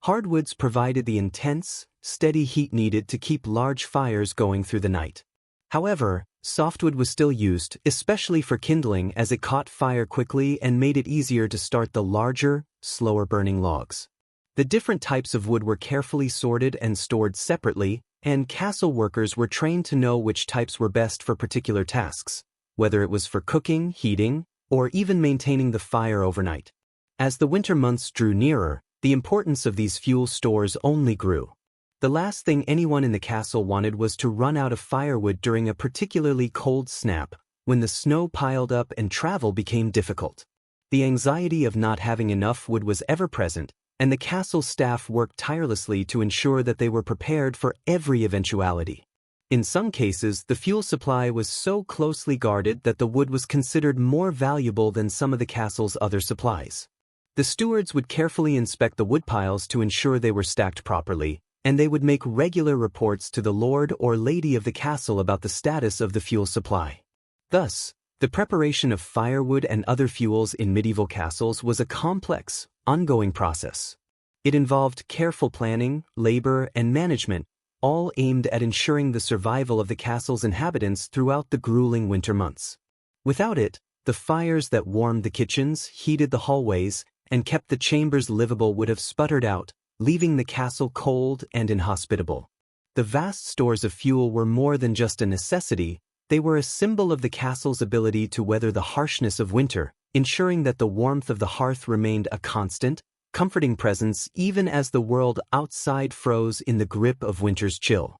Hardwoods provided the intense, steady heat needed to keep large fires going through the night. However, softwood was still used, especially for kindling, as it caught fire quickly and made it easier to start the larger, slower-burning logs. The different types of wood were carefully sorted and stored separately, and castle workers were trained to know which types were best for particular tasks, whether it was for cooking, heating, or even maintaining the fire overnight. As the winter months drew nearer, the importance of these fuel stores only grew. The last thing anyone in the castle wanted was to run out of firewood during a particularly cold snap, when the snow piled up and travel became difficult. The anxiety of not having enough wood was ever present, and the castle staff worked tirelessly to ensure that they were prepared for every eventuality. In some cases, the fuel supply was so closely guarded that the wood was considered more valuable than some of the castle's other supplies. The stewards would carefully inspect the woodpiles to ensure they were stacked properly, and they would make regular reports to the lord or lady of the castle about the status of the fuel supply. Thus, the preparation of firewood and other fuels in medieval castles was a complex, ongoing process. It involved careful planning, labor, and management, all aimed at ensuring the survival of the castle's inhabitants throughout the grueling winter months. Without it, the fires that warmed the kitchens, heated the hallways, and kept the chambers livable would have sputtered out, leaving the castle cold and inhospitable. The vast stores of fuel were more than just a necessity, they were a symbol of the castle's ability to weather the harshness of winter, ensuring that the warmth of the hearth remained a constant, comforting presence even as the world outside froze in the grip of winter's chill.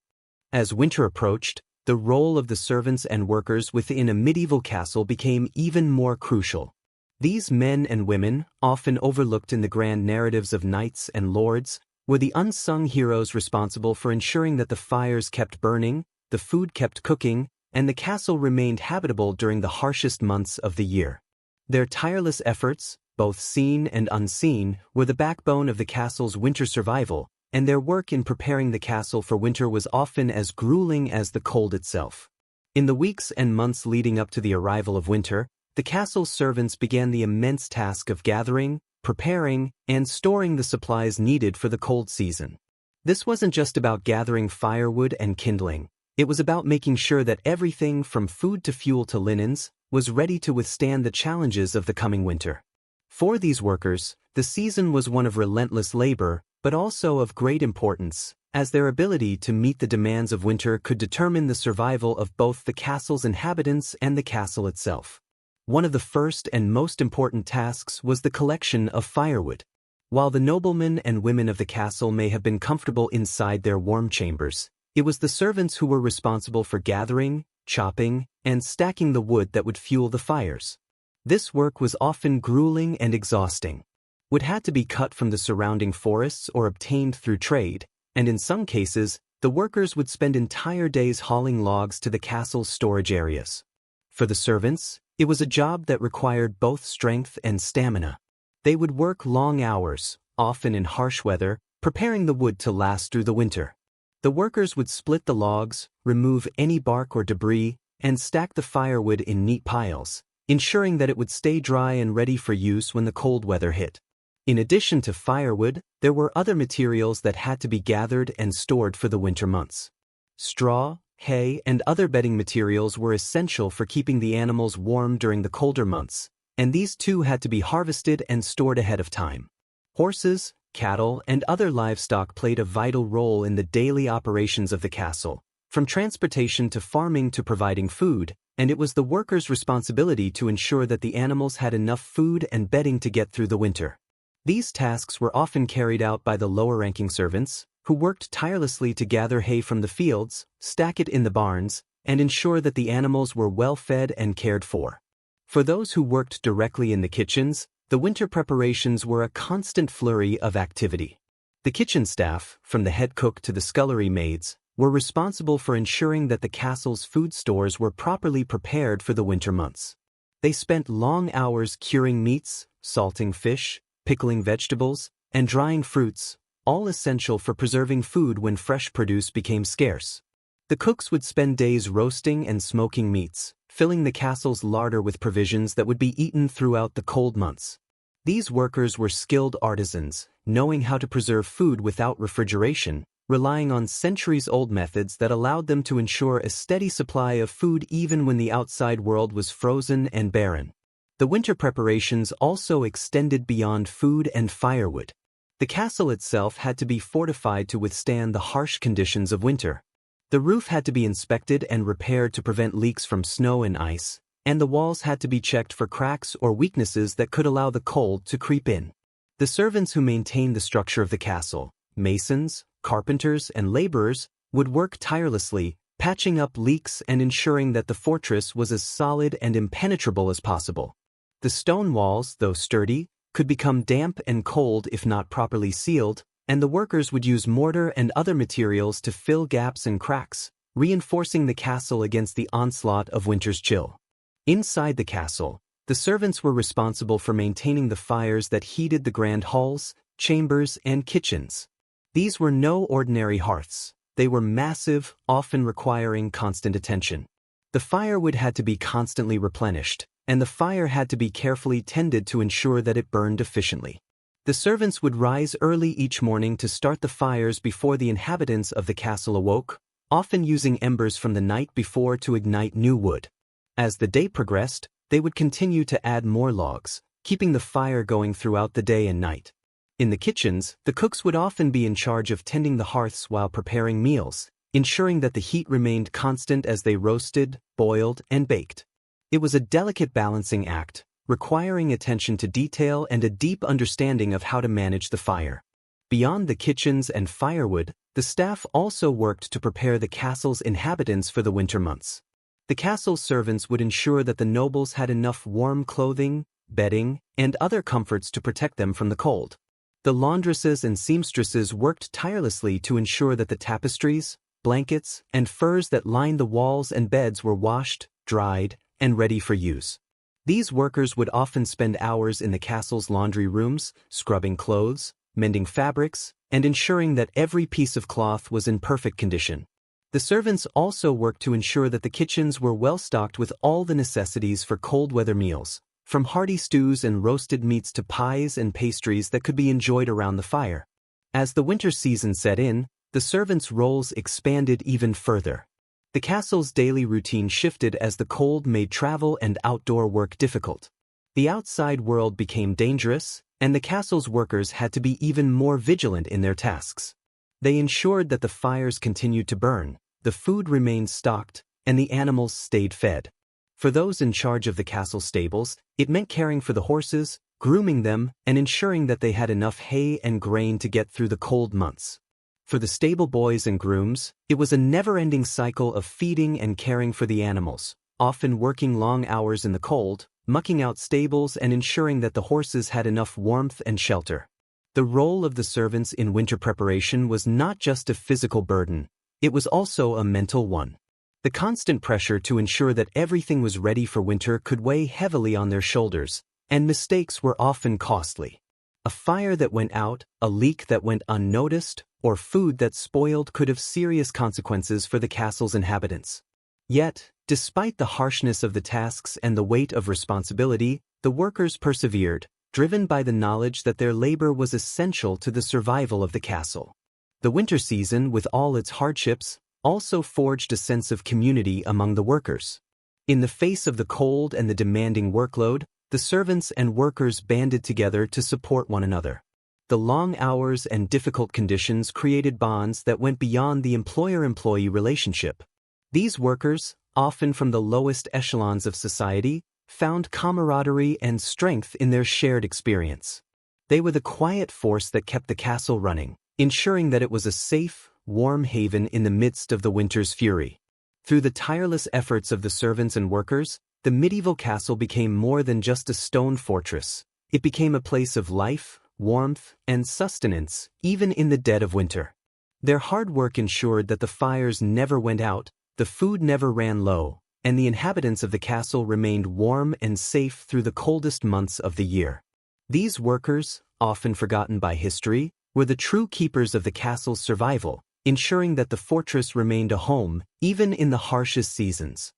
As winter approached, the role of the servants and workers within a medieval castle became even more crucial. These men and women, often overlooked in the grand narratives of knights and lords, were the unsung heroes responsible for ensuring that the fires kept burning, the food kept cooking, and the castle remained habitable during the harshest months of the year. Their tireless efforts, both seen and unseen, were the backbone of the castle's winter survival, and their work in preparing the castle for winter was often as grueling as the cold itself. In the weeks and months leading up to the arrival of winter, the castle's servants began the immense task of gathering, preparing, and storing the supplies needed for the cold season. This wasn't just about gathering firewood and kindling, it was about making sure that everything from food to fuel to linens was ready to withstand the challenges of the coming winter. For these workers, the season was one of relentless labor, but also of great importance, as their ability to meet the demands of winter could determine the survival of both the castle's inhabitants and the castle itself. One of the first and most important tasks was the collection of firewood. While the noblemen and women of the castle may have been comfortable inside their warm chambers, it was the servants who were responsible for gathering, chopping, and stacking the wood that would fuel the fires. This work was often grueling and exhausting. Wood had to be cut from the surrounding forests or obtained through trade, and in some cases, the workers would spend entire days hauling logs to the castle's storage areas. For the servants, it was a job that required both strength and stamina. They would work long hours, often in harsh weather, preparing the wood to last through the winter. The workers would split the logs, remove any bark or debris, and stack the firewood in neat piles, ensuring that it would stay dry and ready for use when the cold weather hit. In addition to firewood, there were other materials that had to be gathered and stored for the winter months. Straw, hay, and other bedding materials were essential for keeping the animals warm during the colder months, and these too had to be harvested and stored ahead of time. Horses, cattle, and other livestock played a vital role in the daily operations of the castle, from transportation to farming to providing food, and it was the workers' responsibility to ensure that the animals had enough food and bedding to get through the winter. These tasks were often carried out by the lower-ranking servants, who worked tirelessly to gather hay from the fields, stack it in the barns, and ensure that the animals were well fed and cared for. For those who worked directly in the kitchens, the winter preparations were a constant flurry of activity. The kitchen staff, from the head cook to the scullery maids, were responsible for ensuring that the castle's food stores were properly prepared for the winter months. They spent long hours curing meats, salting fish, pickling vegetables, and drying fruits, all essential for preserving food when fresh produce became scarce. The cooks would spend days roasting and smoking meats, filling the castle's larder with provisions that would be eaten throughout the cold months. These workers were skilled artisans, knowing how to preserve food without refrigeration, relying on centuries-old methods that allowed them to ensure a steady supply of food even when the outside world was frozen and barren. The winter preparations also extended beyond food and firewood. The castle itself had to be fortified to withstand the harsh conditions of winter. The roof had to be inspected and repaired to prevent leaks from snow and ice, and the walls had to be checked for cracks or weaknesses that could allow the cold to creep in. The servants who maintained the structure of the castle, masons, carpenters, and laborers, would work tirelessly, patching up leaks and ensuring that the fortress was as solid and impenetrable as possible. The stone walls, though sturdy, could become damp and cold if not properly sealed, and the workers would use mortar and other materials to fill gaps and cracks, reinforcing the castle against the onslaught of winter's chill. Inside the castle, the servants were responsible for maintaining the fires that heated the grand halls, chambers, and kitchens. These were no ordinary hearths. They were massive, often requiring constant attention. The firewood had to be constantly replenished, and the fire had to be carefully tended to ensure that it burned efficiently. The servants would rise early each morning to start the fires before the inhabitants of the castle awoke, often using embers from the night before to ignite new wood. As the day progressed, they would continue to add more logs, keeping the fire going throughout the day and night. In the kitchens, the cooks would often be in charge of tending the hearths while preparing meals, ensuring that the heat remained constant as they roasted, boiled, and baked. It was a delicate balancing act, requiring attention to detail and a deep understanding of how to manage the fire. Beyond the kitchens and firewood, the staff also worked to prepare the castle's inhabitants for the winter months. The castle's servants would ensure that the nobles had enough warm clothing, bedding, and other comforts to protect them from the cold. The laundresses and seamstresses worked tirelessly to ensure that the tapestries, blankets, and furs that lined the walls and beds were washed, dried, and ready for use. These workers would often spend hours in the castle's laundry rooms, scrubbing clothes, mending fabrics, and ensuring that every piece of cloth was in perfect condition. The servants also worked to ensure that the kitchens were well stocked with all the necessities for cold weather meals, from hearty stews and roasted meats to pies and pastries that could be enjoyed around the fire. As the winter season set in, the servants' roles expanded even further. The castle's daily routine shifted as the cold made travel and outdoor work difficult. The outside world became dangerous, and the castle's workers had to be even more vigilant in their tasks. They ensured that the fires continued to burn, the food remained stocked, and the animals stayed fed. For those in charge of the castle stables, it meant caring for the horses, grooming them, and ensuring that they had enough hay and grain to get through the cold months. For the stable boys and grooms, it was a never-ending cycle of feeding and caring for the animals, often working long hours in the cold, mucking out stables and ensuring that the horses had enough warmth and shelter. The role of the servants in winter preparation was not just a physical burden, it was also a mental one. The constant pressure to ensure that everything was ready for winter could weigh heavily on their shoulders, and mistakes were often costly. A fire that went out, a leak that went unnoticed, or food that spoiled could have serious consequences for the castle's inhabitants. Yet, despite the harshness of the tasks and the weight of responsibility, the workers persevered, driven by the knowledge that their labor was essential to the survival of the castle. The winter season, with all its hardships, also forged a sense of community among the workers. In the face of the cold and the demanding workload, the servants and workers banded together to support one another. The long hours and difficult conditions created bonds that went beyond the employer-employee relationship. These workers, often from the lowest echelons of society, found camaraderie and strength in their shared experience. They were the quiet force that kept the castle running, ensuring that it was a safe, warm haven in the midst of the winter's fury. Through the tireless efforts of the servants and workers, the medieval castle became more than just a stone fortress. It became a place of life, warmth, and sustenance, even in the dead of winter. Their hard work ensured that the fires never went out, the food never ran low, and the inhabitants of the castle remained warm and safe through the coldest months of the year. These workers, often forgotten by history, were the true keepers of the castle's survival, ensuring that the fortress remained a home, even in the harshest seasons.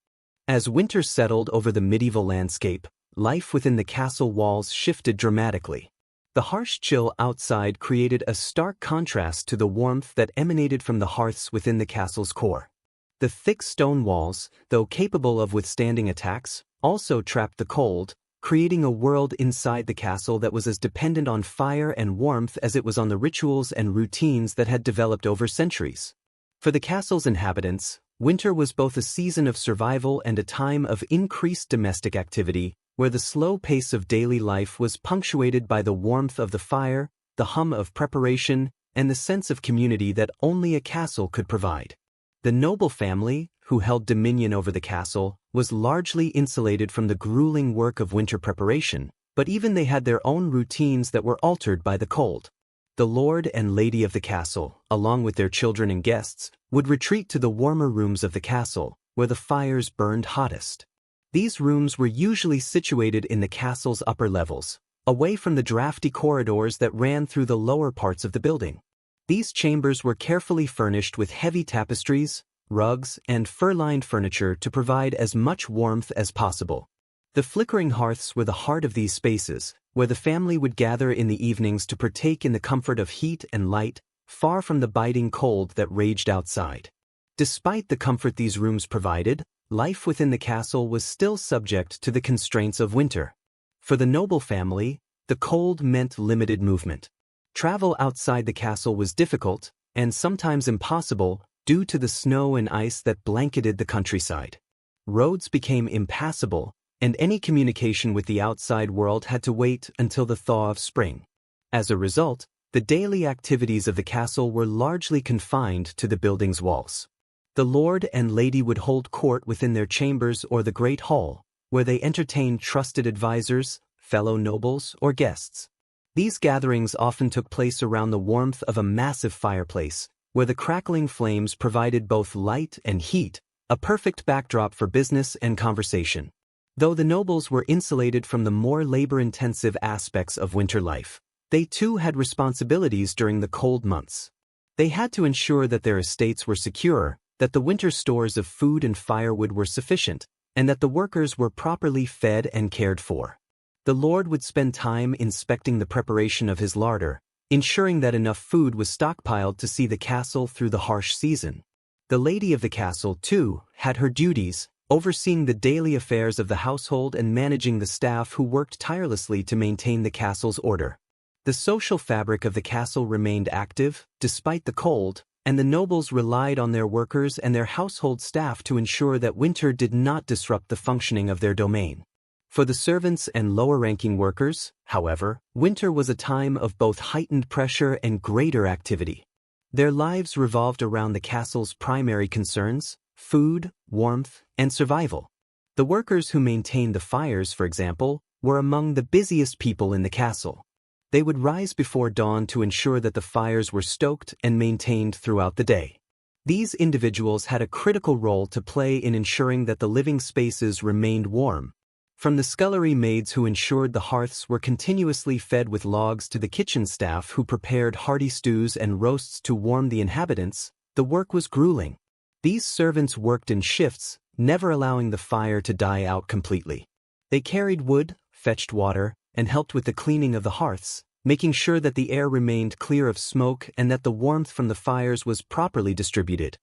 As winter settled over the medieval landscape, life within the castle walls shifted dramatically. The harsh chill outside created a stark contrast to the warmth that emanated from the hearths within the castle's core. The thick stone walls, though capable of withstanding attacks, also trapped the cold, creating a world inside the castle that was as dependent on fire and warmth as it was on the rituals and routines that had developed over centuries. For the castle's inhabitants, winter was both a season of survival and a time of increased domestic activity, where the slow pace of daily life was punctuated by the warmth of the fire, the hum of preparation, and the sense of community that only a castle could provide. The noble family, who held dominion over the castle, was largely insulated from the grueling work of winter preparation, but even they had their own routines that were altered by the cold. The lord and lady of the castle, along with their children and guests, would retreat to the warmer rooms of the castle, where the fires burned hottest. These rooms were usually situated in the castle's upper levels, away from the drafty corridors that ran through the lower parts of the building. These chambers were carefully furnished with heavy tapestries, rugs, and fur-lined furniture to provide as much warmth as possible. The flickering hearths were the heart of these spaces, where the family would gather in the evenings to partake in the comfort of heat and light, far from the biting cold that raged outside. Despite the comfort these rooms provided, life within the castle was still subject to the constraints of winter. For the noble family, the cold meant limited movement. Travel outside the castle was difficult, and sometimes impossible, due to the snow and ice that blanketed the countryside. Roads became impassable, and any communication with the outside world had to wait until the thaw of spring. As a result, the daily activities of the castle were largely confined to the building's walls. The lord and lady would hold court within their chambers or the great hall, where they entertained trusted advisors, fellow nobles, or guests. These gatherings often took place around the warmth of a massive fireplace, where the crackling flames provided both light and heat, a perfect backdrop for business and conversation. Though the nobles were insulated from the more labor-intensive aspects of winter life, they too had responsibilities during the cold months. They had to ensure that their estates were secure, that the winter stores of food and firewood were sufficient, and that the workers were properly fed and cared for. The lord would spend time inspecting the preparation of his larder, ensuring that enough food was stockpiled to see the castle through the harsh season. The lady of the castle, too, had her duties, overseeing the daily affairs of the household and managing the staff who worked tirelessly to maintain the castle's order. The social fabric of the castle remained active, despite the cold, and the nobles relied on their workers and their household staff to ensure that winter did not disrupt the functioning of their domain. For the servants and lower-ranking workers, however, winter was a time of both heightened pressure and greater activity. Their lives revolved around the castle's primary concerns: food, warmth, and survival. The workers who maintained the fires, for example, were among the busiest people in the castle. They would rise before dawn to ensure that the fires were stoked and maintained throughout the day. These individuals had a critical role to play in ensuring that the living spaces remained warm. From the scullery maids who ensured the hearths were continuously fed with logs to the kitchen staff who prepared hearty stews and roasts to warm the inhabitants, the work was grueling. These servants worked in shifts, never allowing the fire to die out completely. They carried wood, fetched water, and helped with the cleaning of the hearths, making sure that the air remained clear of smoke and that the warmth from the fires was properly distributed.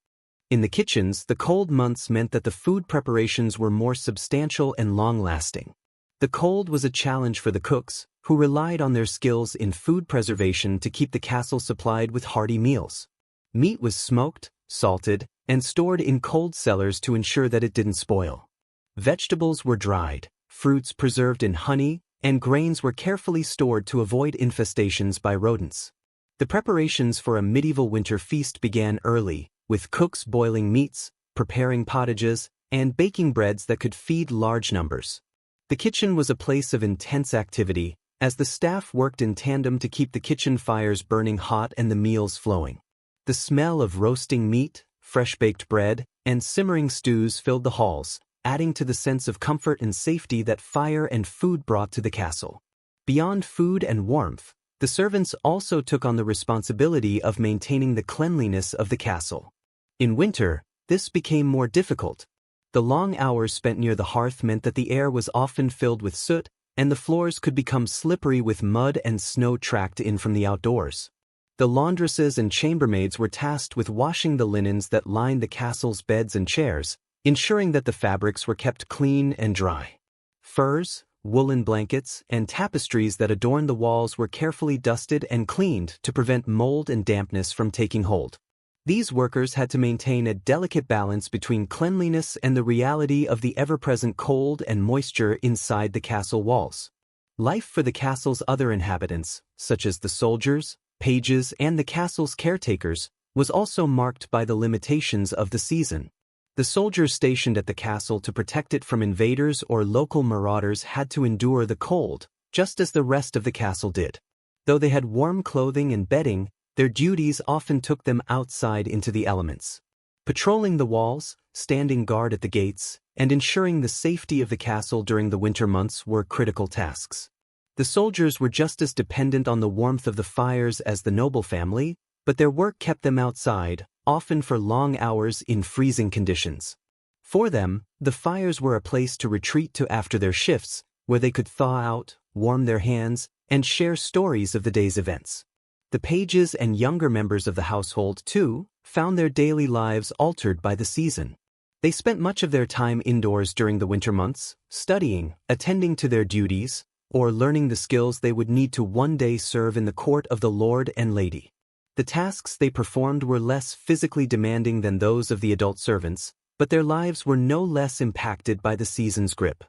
In the kitchens, the cold months meant that the food preparations were more substantial and long-lasting. The cold was a challenge for the cooks, who relied on their skills in food preservation to keep the castle supplied with hearty meals. Meat was smoked, salted, and stored in cold cellars to ensure that it didn't spoil. Vegetables were dried, fruits preserved in honey, and grains were carefully stored to avoid infestations by rodents. The preparations for a medieval winter feast began early, with cooks boiling meats, preparing pottages, and baking breads that could feed large numbers. The kitchen was a place of intense activity, as the staff worked in tandem to keep the kitchen fires burning hot and the meals flowing. The smell of roasting meat, fresh-baked bread, and simmering stews filled the halls, adding to the sense of comfort and safety that fire and food brought to the castle. Beyond food and warmth, the servants also took on the responsibility of maintaining the cleanliness of the castle. In winter, this became more difficult. The long hours spent near the hearth meant that the air was often filled with soot, and the floors could become slippery with mud and snow tracked in from the outdoors. The laundresses and chambermaids were tasked with washing the linens that lined the castle's beds and chairs, ensuring that the fabrics were kept clean and dry. Furs, woolen blankets, and tapestries that adorned the walls were carefully dusted and cleaned to prevent mold and dampness from taking hold. These workers had to maintain a delicate balance between cleanliness and the reality of the ever-present cold and moisture inside the castle walls. Life for the castle's other inhabitants, such as the soldiers, pages, and the castle's caretakers, was also marked by the limitations of the season. The soldiers stationed at the castle to protect it from invaders or local marauders had to endure the cold, just as the rest of the castle did. Though they had warm clothing and bedding, their duties often took them outside into the elements. Patrolling the walls, standing guard at the gates, and ensuring the safety of the castle during the winter months were critical tasks. The soldiers were just as dependent on the warmth of the fires as the noble family, but their work kept them outside, often for long hours in freezing conditions. For them, the fires were a place to retreat to after their shifts, where they could thaw out, warm their hands, and share stories of the day's events. The pages and younger members of the household, too, found their daily lives altered by the season. They spent much of their time indoors during the winter months, studying, attending to their duties, or learning the skills they would need to one day serve in the court of the Lord and Lady. The tasks they performed were less physically demanding than those of the adult servants, but their lives were no less impacted by the season's grip.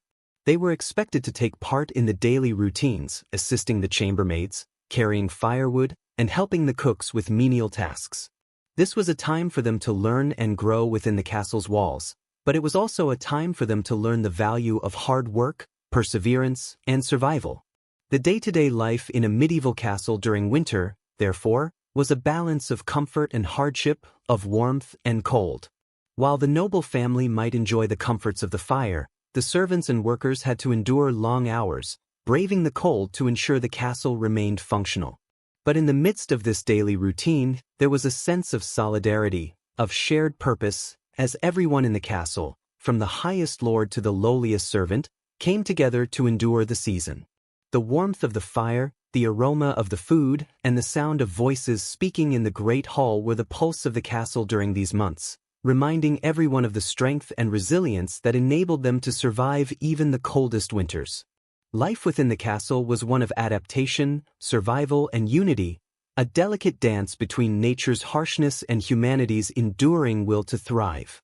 They were expected to take part in the daily routines, assisting the chambermaids, carrying firewood, and helping the cooks with menial tasks. This was a time for them to learn and grow within the castle's walls, but it was also a time for them to learn the value of hard work, perseverance, and survival. The day-to-day life in a medieval castle during winter, therefore, was a balance of comfort and hardship, of warmth and cold. While the noble family might enjoy the comforts of the fire, the servants and workers had to endure long hours, braving the cold to ensure the castle remained functional. But in the midst of this daily routine, there was a sense of solidarity, of shared purpose, as everyone in the castle, from the highest lord to the lowliest servant, came together to endure the season. The warmth of the fire, the aroma of the food, and the sound of voices speaking in the great hall were the pulse of the castle during these months, reminding everyone of the strength and resilience that enabled them to survive even the coldest winters. Life within the castle was one of adaptation, survival, and unity, a delicate dance between nature's harshness and humanity's enduring will to thrive.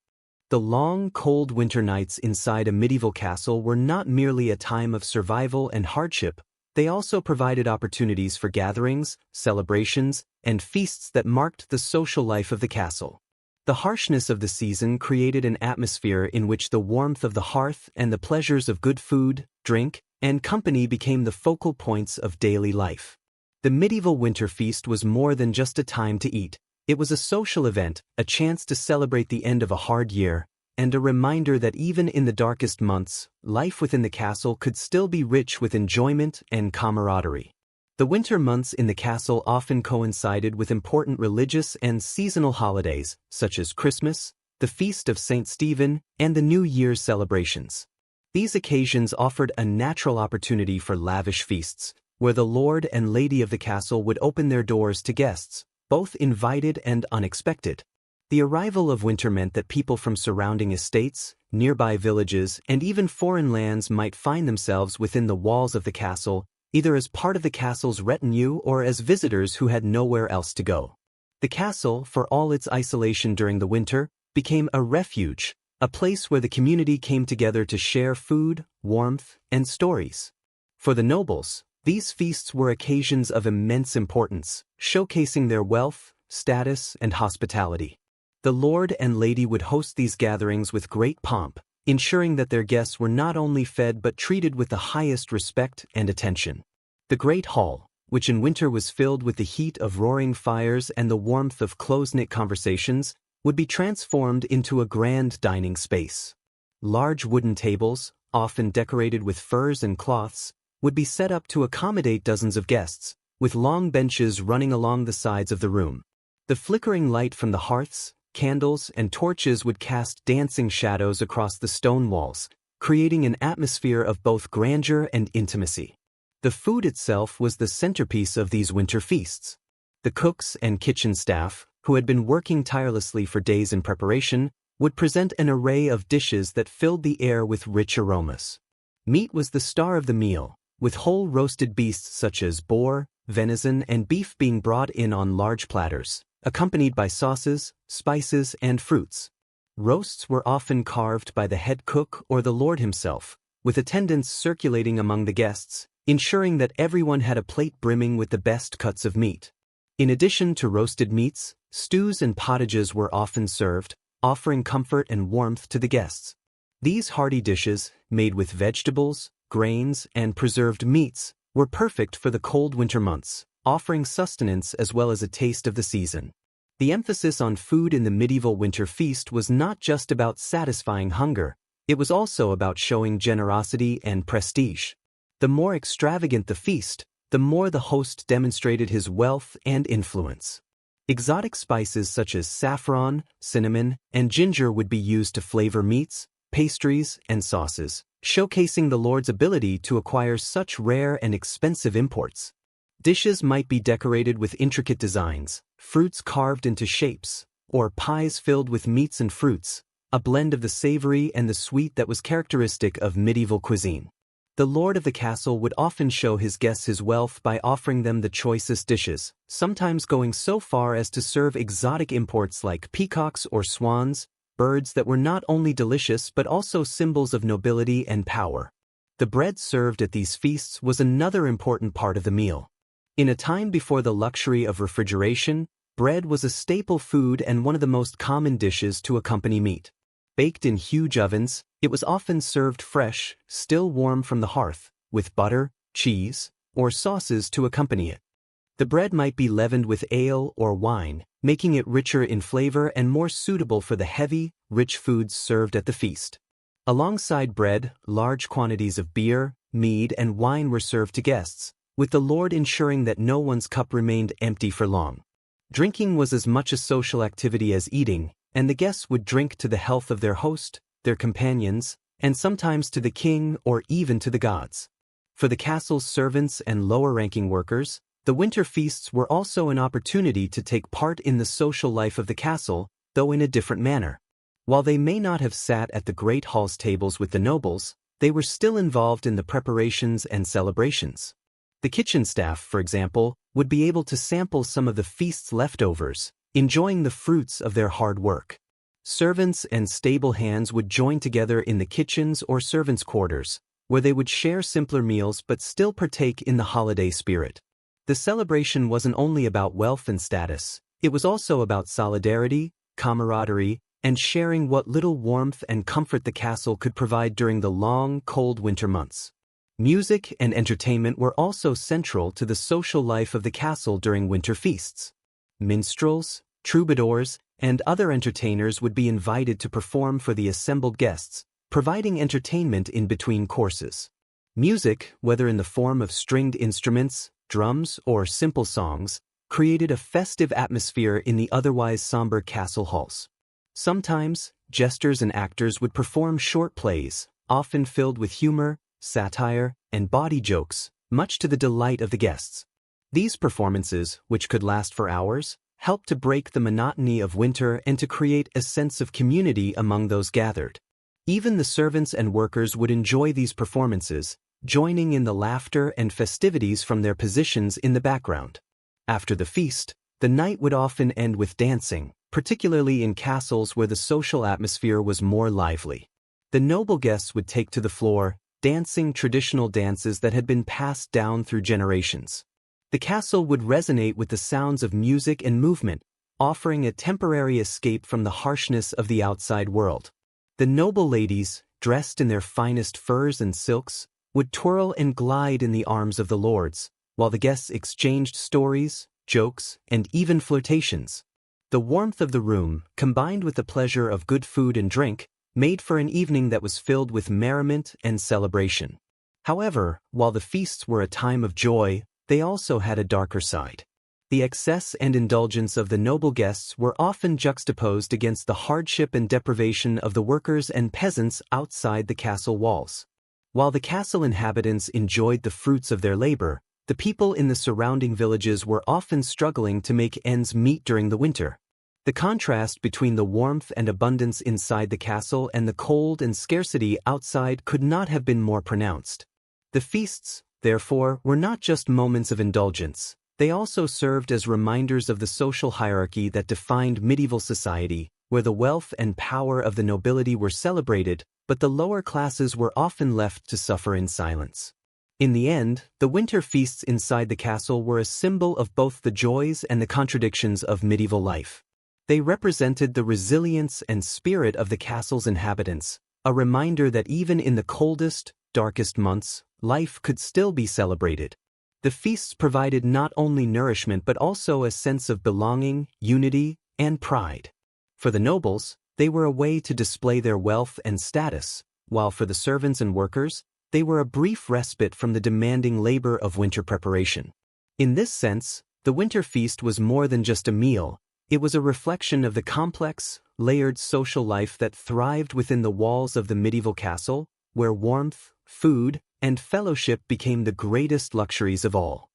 The long, cold winter nights inside a medieval castle were not merely a time of survival and hardship, they also provided opportunities for gatherings, celebrations, and feasts that marked the social life of the castle. The harshness of the season created an atmosphere in which the warmth of the hearth and the pleasures of good food, drink, and company became the focal points of daily life. The medieval winter feast was more than just a time to eat. It was a social event, a chance to celebrate the end of a hard year, and a reminder that even in the darkest months, life within the castle could still be rich with enjoyment and camaraderie. The winter months in the castle often coincided with important religious and seasonal holidays, such as Christmas, the Feast of St. Stephen, and the New Year's celebrations. These occasions offered a natural opportunity for lavish feasts, where the lord and lady of the castle would open their doors to guests, both invited and unexpected. The arrival of winter meant that people from surrounding estates, nearby villages, and even foreign lands might find themselves within the walls of the castle, either as part of the castle's retinue or as visitors who had nowhere else to go. The castle, for all its isolation during the winter, became a refuge, a place where the community came together to share food, warmth, and stories. For the nobles, these feasts were occasions of immense importance, showcasing their wealth, status, and hospitality. The lord and lady would host these gatherings with great pomp, ensuring that their guests were not only fed but treated with the highest respect and attention. The Great Hall, which in winter was filled with the heat of roaring fires and the warmth of close-knit conversations, would be transformed into a grand dining space. Large wooden tables, often decorated with furs and cloths, would be set up to accommodate dozens of guests, with long benches running along the sides of the room. The flickering light from the hearths, candles, and torches would cast dancing shadows across the stone walls, creating an atmosphere of both grandeur and intimacy. The food itself was the centerpiece of these winter feasts. The cooks and kitchen staff, who had been working tirelessly for days in preparation, would present an array of dishes that filled the air with rich aromas. Meat was the star of the meal, with whole roasted beasts such as boar, venison, and beef being brought in on large platters, accompanied by sauces, spices, and fruits. Roasts were often carved by the head cook or the lord himself, with attendants circulating among the guests, ensuring that everyone had a plate brimming with the best cuts of meat. In addition to roasted meats, stews and pottages were often served, offering comfort and warmth to the guests. These hearty dishes, made with vegetables, grains, and preserved meats, were perfect for the cold winter months, offering sustenance as well as a taste of the season. The emphasis on food in the medieval winter feast was not just about satisfying hunger, it was also about showing generosity and prestige. The more extravagant the feast, the more the host demonstrated his wealth and influence. Exotic spices such as saffron, cinnamon, and ginger would be used to flavor meats, pastries, and sauces, showcasing the lord's ability to acquire such rare and expensive imports. Dishes might be decorated with intricate designs, fruits carved into shapes, or pies filled with meats and fruits, a blend of the savory and the sweet that was characteristic of medieval cuisine. The lord of the castle would often show his guests his wealth by offering them the choicest dishes, sometimes going so far as to serve exotic imports like peacocks or swans, birds that were not only delicious but also symbols of nobility and power. The bread served at these feasts was another important part of the meal. In a time before the luxury of refrigeration, bread was a staple food and one of the most common dishes to accompany meat. Baked in huge ovens, it was often served fresh, still warm from the hearth, with butter, cheese, or sauces to accompany it. The bread might be leavened with ale or wine, making it richer in flavor and more suitable for the heavy, rich foods served at the feast. Alongside bread, large quantities of beer, mead, and wine were served to guests, with the lord ensuring that no one's cup remained empty for long. Drinking was as much a social activity as eating, and the guests would drink to the health of their host, their companions, and sometimes to the king or even to the gods. For the castle's servants and lower-ranking workers, the winter feasts were also an opportunity to take part in the social life of the castle, though in a different manner. While they may not have sat at the great hall's tables with the nobles, they were still involved in the preparations and celebrations. The kitchen staff, for example, would be able to sample some of the feast's leftovers, enjoying the fruits of their hard work. Servants and stable hands would join together in the kitchens or servants' quarters, where they would share simpler meals but still partake in the holiday spirit. The celebration wasn't only about wealth and status, it was also about solidarity, camaraderie, and sharing what little warmth and comfort the castle could provide during the long, cold winter months. Music and entertainment were also central to the social life of the castle during winter feasts. Minstrels, troubadours, and other entertainers would be invited to perform for the assembled guests, providing entertainment in between courses. Music, whether in the form of stringed instruments, drums, or simple songs, created a festive atmosphere in the otherwise somber castle halls. Sometimes, jesters and actors would perform short plays, often filled with humor, satire, and bawdy jokes, much to the delight of the guests. These performances, which could last for hours, helped to break the monotony of winter and to create a sense of community among those gathered. Even the servants and workers would enjoy these performances, joining in the laughter and festivities from their positions in the background. After the feast, the night would often end with dancing, particularly in castles where the social atmosphere was more lively. The noble guests would take to the floor, dancing traditional dances that had been passed down through generations. The castle would resonate with the sounds of music and movement, offering a temporary escape from the harshness of the outside world. The noble ladies, dressed in their finest furs and silks, would twirl and glide in the arms of the lords, while the guests exchanged stories, jokes, and even flirtations. The warmth of the room, combined with the pleasure of good food and drink, made for an evening that was filled with merriment and celebration. However, while the feasts were a time of joy, they also had a darker side. The excess and indulgence of the noble guests were often juxtaposed against the hardship and deprivation of the workers and peasants outside the castle walls. While the castle inhabitants enjoyed the fruits of their labor, the people in the surrounding villages were often struggling to make ends meet during the winter. The contrast between the warmth and abundance inside the castle and the cold and scarcity outside could not have been more pronounced. The feasts, therefore, were not just moments of indulgence. They also served as reminders of the social hierarchy that defined medieval society, where the wealth and power of the nobility were celebrated, but the lower classes were often left to suffer in silence. In the end, the winter feasts inside the castle were a symbol of both the joys and the contradictions of medieval life. They represented the resilience and spirit of the castle's inhabitants, a reminder that even in the coldest, darkest months, life could still be celebrated. The feasts provided not only nourishment but also a sense of belonging, unity, and pride. For the nobles, they were a way to display their wealth and status, while for the servants and workers, they were a brief respite from the demanding labor of winter preparation. In this sense, the winter feast was more than just a meal. It was a reflection of the complex, layered social life that thrived within the walls of the medieval castle, where warmth, food, and fellowship became the greatest luxuries of all.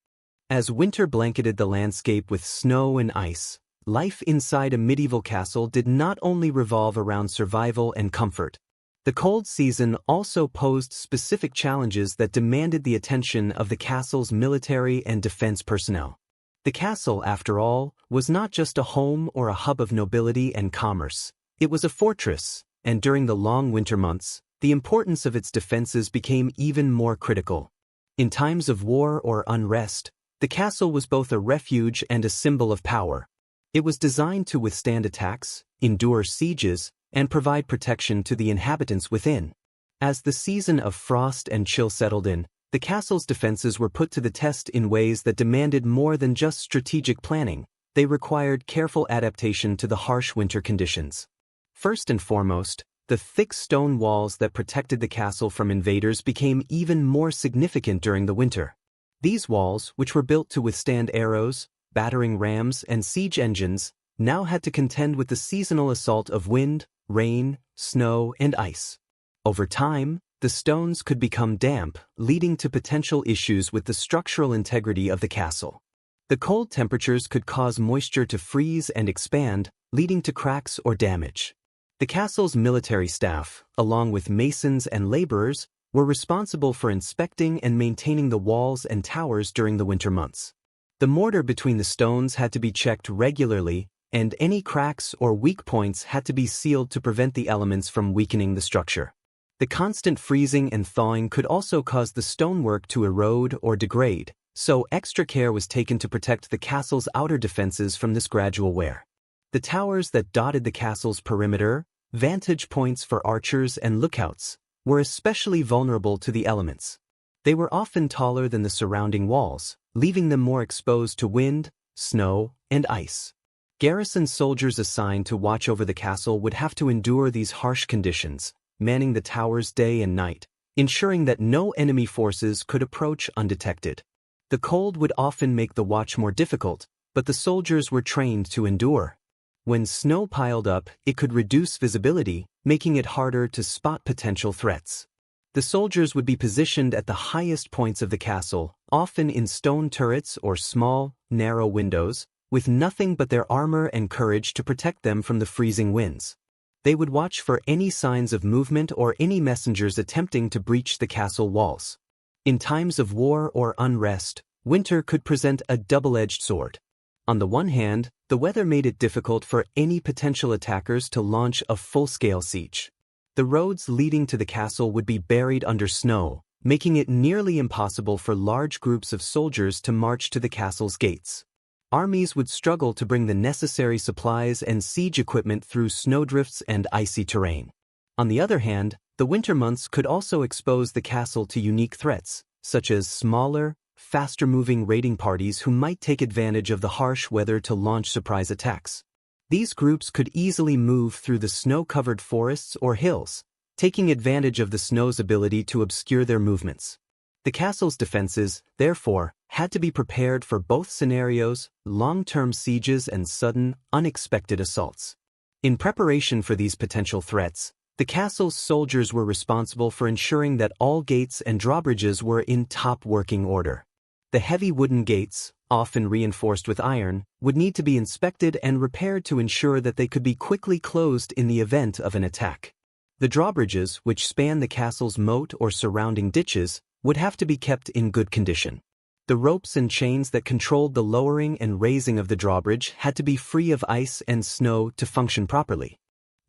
As winter blanketed the landscape with snow and ice, life inside a medieval castle did not only revolve around survival and comfort. The cold season also posed specific challenges that demanded the attention of the castle's military and defense personnel. The castle, after all, was not just a home or a hub of nobility and commerce. It was a fortress, and during the long winter months, the importance of its defenses became even more critical. In times of war or unrest, the castle was both a refuge and a symbol of power. It was designed to withstand attacks, endure sieges, and provide protection to the inhabitants within. As the season of frost and chill settled in, the castle's defenses were put to the test in ways that demanded more than just strategic planning. They required careful adaptation to the harsh winter conditions. First and foremost, the thick stone walls that protected the castle from invaders became even more significant during the winter. These walls, which were built to withstand arrows, battering rams, and siege engines, now had to contend with the seasonal assault of wind, rain, snow, and ice. Over time, the stones could become damp, leading to potential issues with the structural integrity of the castle. The cold temperatures could cause moisture to freeze and expand, leading to cracks or damage. The castle's military staff, along with masons and laborers, were responsible for inspecting and maintaining the walls and towers during the winter months. The mortar between the stones had to be checked regularly, and any cracks or weak points had to be sealed to prevent the elements from weakening the structure. The constant freezing and thawing could also cause the stonework to erode or degrade, so extra care was taken to protect the castle's outer defenses from this gradual wear. The towers that dotted the castle's perimeter, vantage points for archers and lookouts, were especially vulnerable to the elements. They were often taller than the surrounding walls, leaving them more exposed to wind, snow, and ice. Garrison soldiers assigned to watch over the castle would have to endure these harsh conditions, manning the towers day and night, ensuring that no enemy forces could approach undetected. The cold would often make the watch more difficult, but the soldiers were trained to endure. When snow piled up, it could reduce visibility, making it harder to spot potential threats. The soldiers would be positioned at the highest points of the castle, often in stone turrets or small, narrow windows, with nothing but their armor and courage to protect them from the freezing winds. They would watch for any signs of movement or any messengers attempting to breach the castle walls. In times of war or unrest, winter could present a double-edged sword. On the one hand, the weather made it difficult for any potential attackers to launch a full-scale siege. The roads leading to the castle would be buried under snow, making it nearly impossible for large groups of soldiers to march to the castle's gates. Armies would struggle to bring the necessary supplies and siege equipment through snowdrifts and icy terrain. On the other hand, the winter months could also expose the castle to unique threats, such as smaller, faster-moving raiding parties who might take advantage of the harsh weather to launch surprise attacks. These groups could easily move through the snow-covered forests or hills, taking advantage of the snow's ability to obscure their movements. The castle's defenses, therefore, had to be prepared for both scenarios, long-term sieges and sudden, unexpected assaults. In preparation for these potential threats, the castle's soldiers were responsible for ensuring that all gates and drawbridges were in top working order. The heavy wooden gates, often reinforced with iron, would need to be inspected and repaired to ensure that they could be quickly closed in the event of an attack. The drawbridges, which span the castle's moat or surrounding ditches, would have to be kept in good condition. The ropes and chains that controlled the lowering and raising of the drawbridge had to be free of ice and snow to function properly.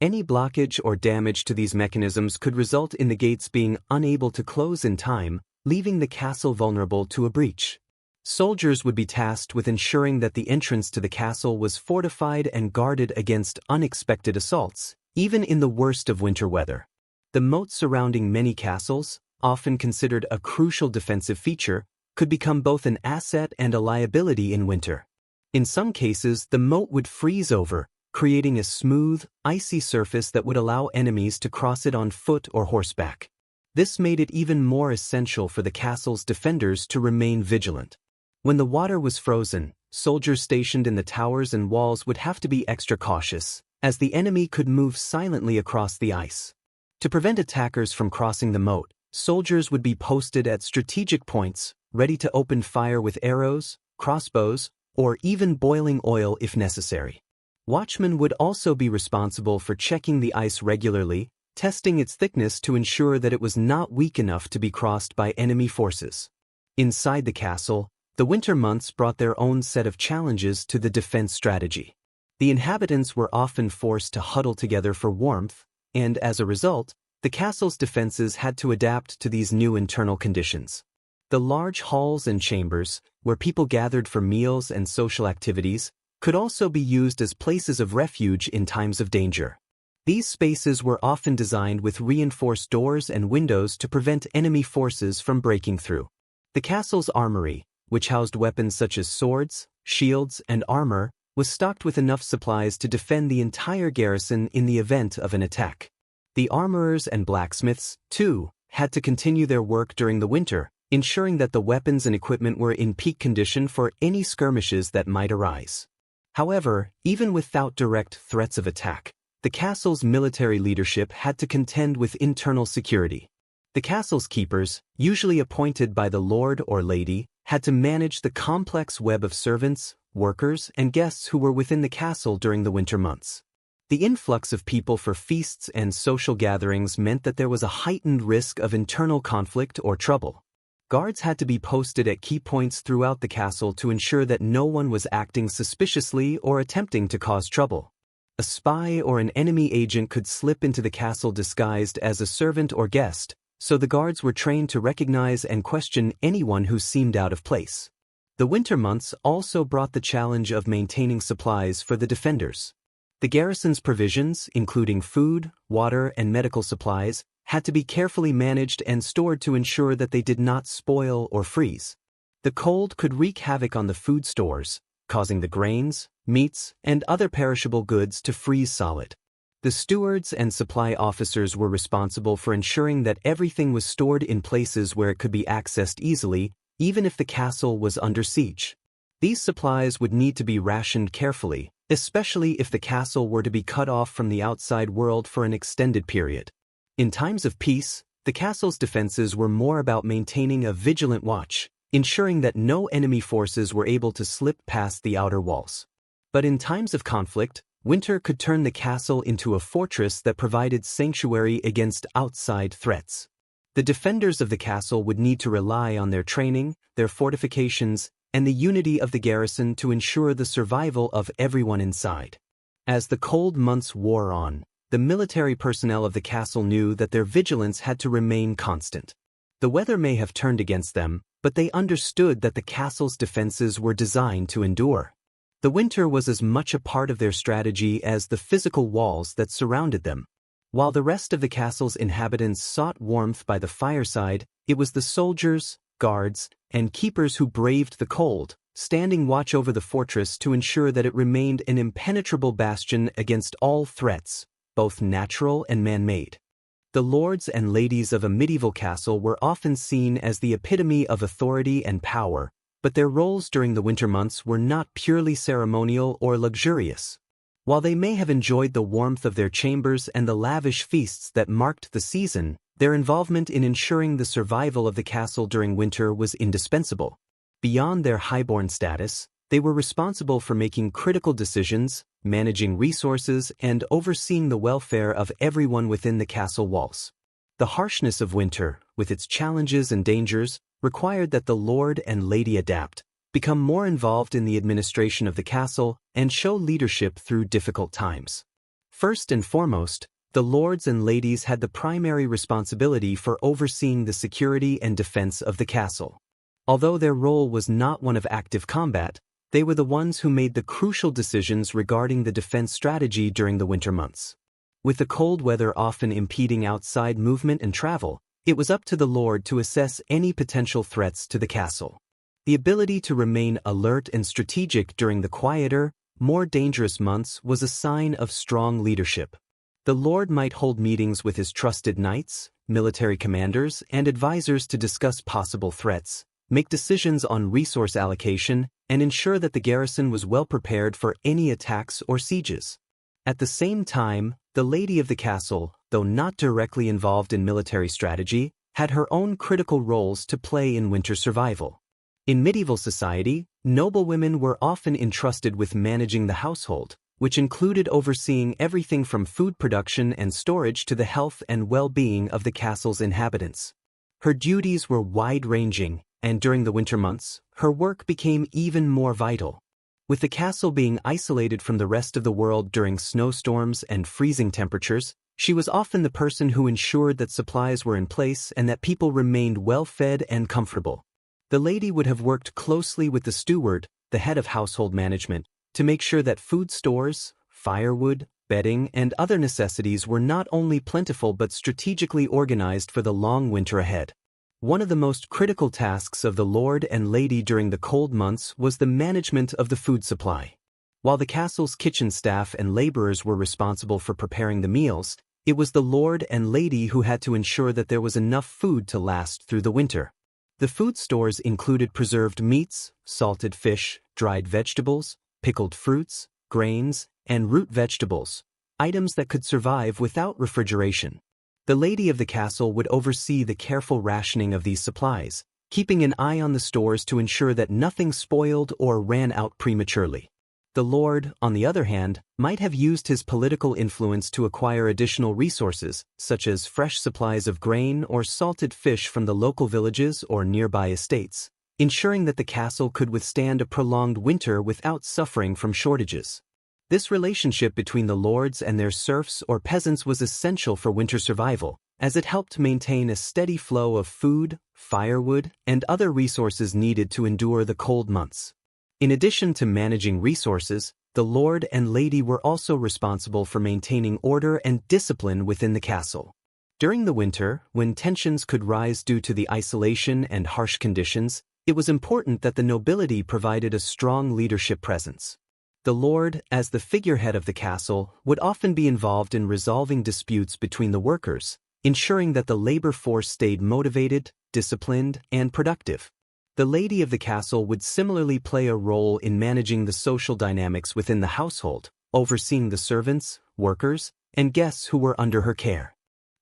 Any blockage or damage to these mechanisms could result in the gates being unable to close in time, leaving the castle vulnerable to a breach. Soldiers would be tasked with ensuring that the entrance to the castle was fortified and guarded against unexpected assaults, even in the worst of winter weather. The moat surrounding many castles, often considered a crucial defensive feature, could become both an asset and a liability in winter. In some cases, the moat would freeze over, creating a smooth, icy surface that would allow enemies to cross it on foot or horseback. This made it even more essential for the castle's defenders to remain vigilant. When the water was frozen, soldiers stationed in the towers and walls would have to be extra cautious, as the enemy could move silently across the ice. To prevent attackers from crossing the moat, soldiers would be posted at strategic points, ready to open fire with arrows, crossbows, or even boiling oil if necessary. Watchmen would also be responsible for checking the ice regularly, testing its thickness to ensure that it was not weak enough to be crossed by enemy forces. Inside the castle, the winter months brought their own set of challenges to the defense strategy. The inhabitants were often forced to huddle together for warmth, and as a result, the castle's defenses had to adapt to these new internal conditions. The large halls and chambers, where people gathered for meals and social activities, could also be used as places of refuge in times of danger. These spaces were often designed with reinforced doors and windows to prevent enemy forces from breaking through. The castle's armory, which housed weapons such as swords, shields, and armor, was stocked with enough supplies to defend the entire garrison in the event of an attack. The armorers and blacksmiths, too, had to continue their work during the winter, ensuring that the weapons and equipment were in peak condition for any skirmishes that might arise. However, even without direct threats of attack, the castle's military leadership had to contend with internal security. The castle's keepers, usually appointed by the lord or lady, had to manage the complex web of servants, workers, and guests who were within the castle during the winter months. The influx of people for feasts and social gatherings meant that there was a heightened risk of internal conflict or trouble. Guards had to be posted at key points throughout the castle to ensure that no one was acting suspiciously or attempting to cause trouble. A spy or an enemy agent could slip into the castle disguised as a servant or guest, so the guards were trained to recognize and question anyone who seemed out of place. The winter months also brought the challenge of maintaining supplies for the defenders. The garrison's provisions, including food, water, and medical supplies, had to be carefully managed and stored to ensure that they did not spoil or freeze. The cold could wreak havoc on the food stores, causing the grains, meats, and other perishable goods to freeze solid. The stewards and supply officers were responsible for ensuring that everything was stored in places where it could be accessed easily, even if the castle was under siege. These supplies would need to be rationed carefully, especially if the castle were to be cut off from the outside world for an extended period. In times of peace, the castle's defenses were more about maintaining a vigilant watch, ensuring that no enemy forces were able to slip past the outer walls. But in times of conflict, winter could turn the castle into a fortress that provided sanctuary against outside threats. The defenders of the castle would need to rely on their training, their fortifications, and the unity of the garrison to ensure the survival of everyone inside. As the cold months wore on, the military personnel of the castle knew that their vigilance had to remain constant. The weather may have turned against them, but they understood that the castle's defenses were designed to endure. The winter was as much a part of their strategy as the physical walls that surrounded them. While the rest of the castle's inhabitants sought warmth by the fireside, it was the soldiers, guards, and keepers who braved the cold, standing watch over the fortress to ensure that it remained an impenetrable bastion against all threats, both natural and man-made. The lords and ladies of a medieval castle were often seen as the epitome of authority and power, but their roles during the winter months were not purely ceremonial or luxurious. While they may have enjoyed the warmth of their chambers and the lavish feasts that marked the season, their involvement in ensuring the survival of the castle during winter was indispensable. Beyond their highborn status, they were responsible for making critical decisions, managing resources, and overseeing the welfare of everyone within the castle walls. The harshness of winter, with its challenges and dangers, required that the lord and lady adapt, become more involved in the administration of the castle, and show leadership through difficult times. First and foremost, the lords and ladies had the primary responsibility for overseeing the security and defense of the castle. Although their role was not one of active combat, they were the ones who made the crucial decisions regarding the defense strategy during the winter months. With the cold weather often impeding outside movement and travel, it was up to the lord to assess any potential threats to the castle. The ability to remain alert and strategic during the quieter, more dangerous months was a sign of strong leadership. The lord might hold meetings with his trusted knights, military commanders, and advisors to discuss possible threats, make decisions on resource allocation, and ensure that the garrison was well prepared for any attacks or sieges. At the same time, the lady of the castle, though not directly involved in military strategy, had her own critical roles to play in winter survival. In medieval society, noblewomen were often entrusted with managing the household, which included overseeing everything from food production and storage to the health and well-being of the castle's inhabitants. Her duties were wide-ranging, and during the winter months, her work became even more vital. With the castle being isolated from the rest of the world during snowstorms and freezing temperatures, she was often the person who ensured that supplies were in place and that people remained well-fed and comfortable. The lady would have worked closely with the steward, the head of household management, to make sure that food stores, firewood, bedding, and other necessities were not only plentiful but strategically organized for the long winter ahead. One of the most critical tasks of the lord and lady during the cold months was the management of the food supply. While the castle's kitchen staff and laborers were responsible for preparing the meals, it was the lord and lady who had to ensure that there was enough food to last through the winter. The food stores included preserved meats, salted fish, dried vegetables, pickled fruits, grains, and root vegetables, items that could survive without refrigeration. The lady of the castle would oversee the careful rationing of these supplies, keeping an eye on the stores to ensure that nothing spoiled or ran out prematurely. The lord, on the other hand, might have used his political influence to acquire additional resources, such as fresh supplies of grain or salted fish from the local villages or nearby estates, ensuring that the castle could withstand a prolonged winter without suffering from shortages. This relationship between the lords and their serfs or peasants was essential for winter survival, as it helped maintain a steady flow of food, firewood, and other resources needed to endure the cold months. In addition to managing resources, the lord and lady were also responsible for maintaining order and discipline within the castle. During the winter, when tensions could rise due to the isolation and harsh conditions, it was important that the nobility provided a strong leadership presence. The lord, as the figurehead of the castle, would often be involved in resolving disputes between the workers, ensuring that the labor force stayed motivated, disciplined, and productive. The lady of the castle would similarly play a role in managing the social dynamics within the household, overseeing the servants, workers, and guests who were under her care.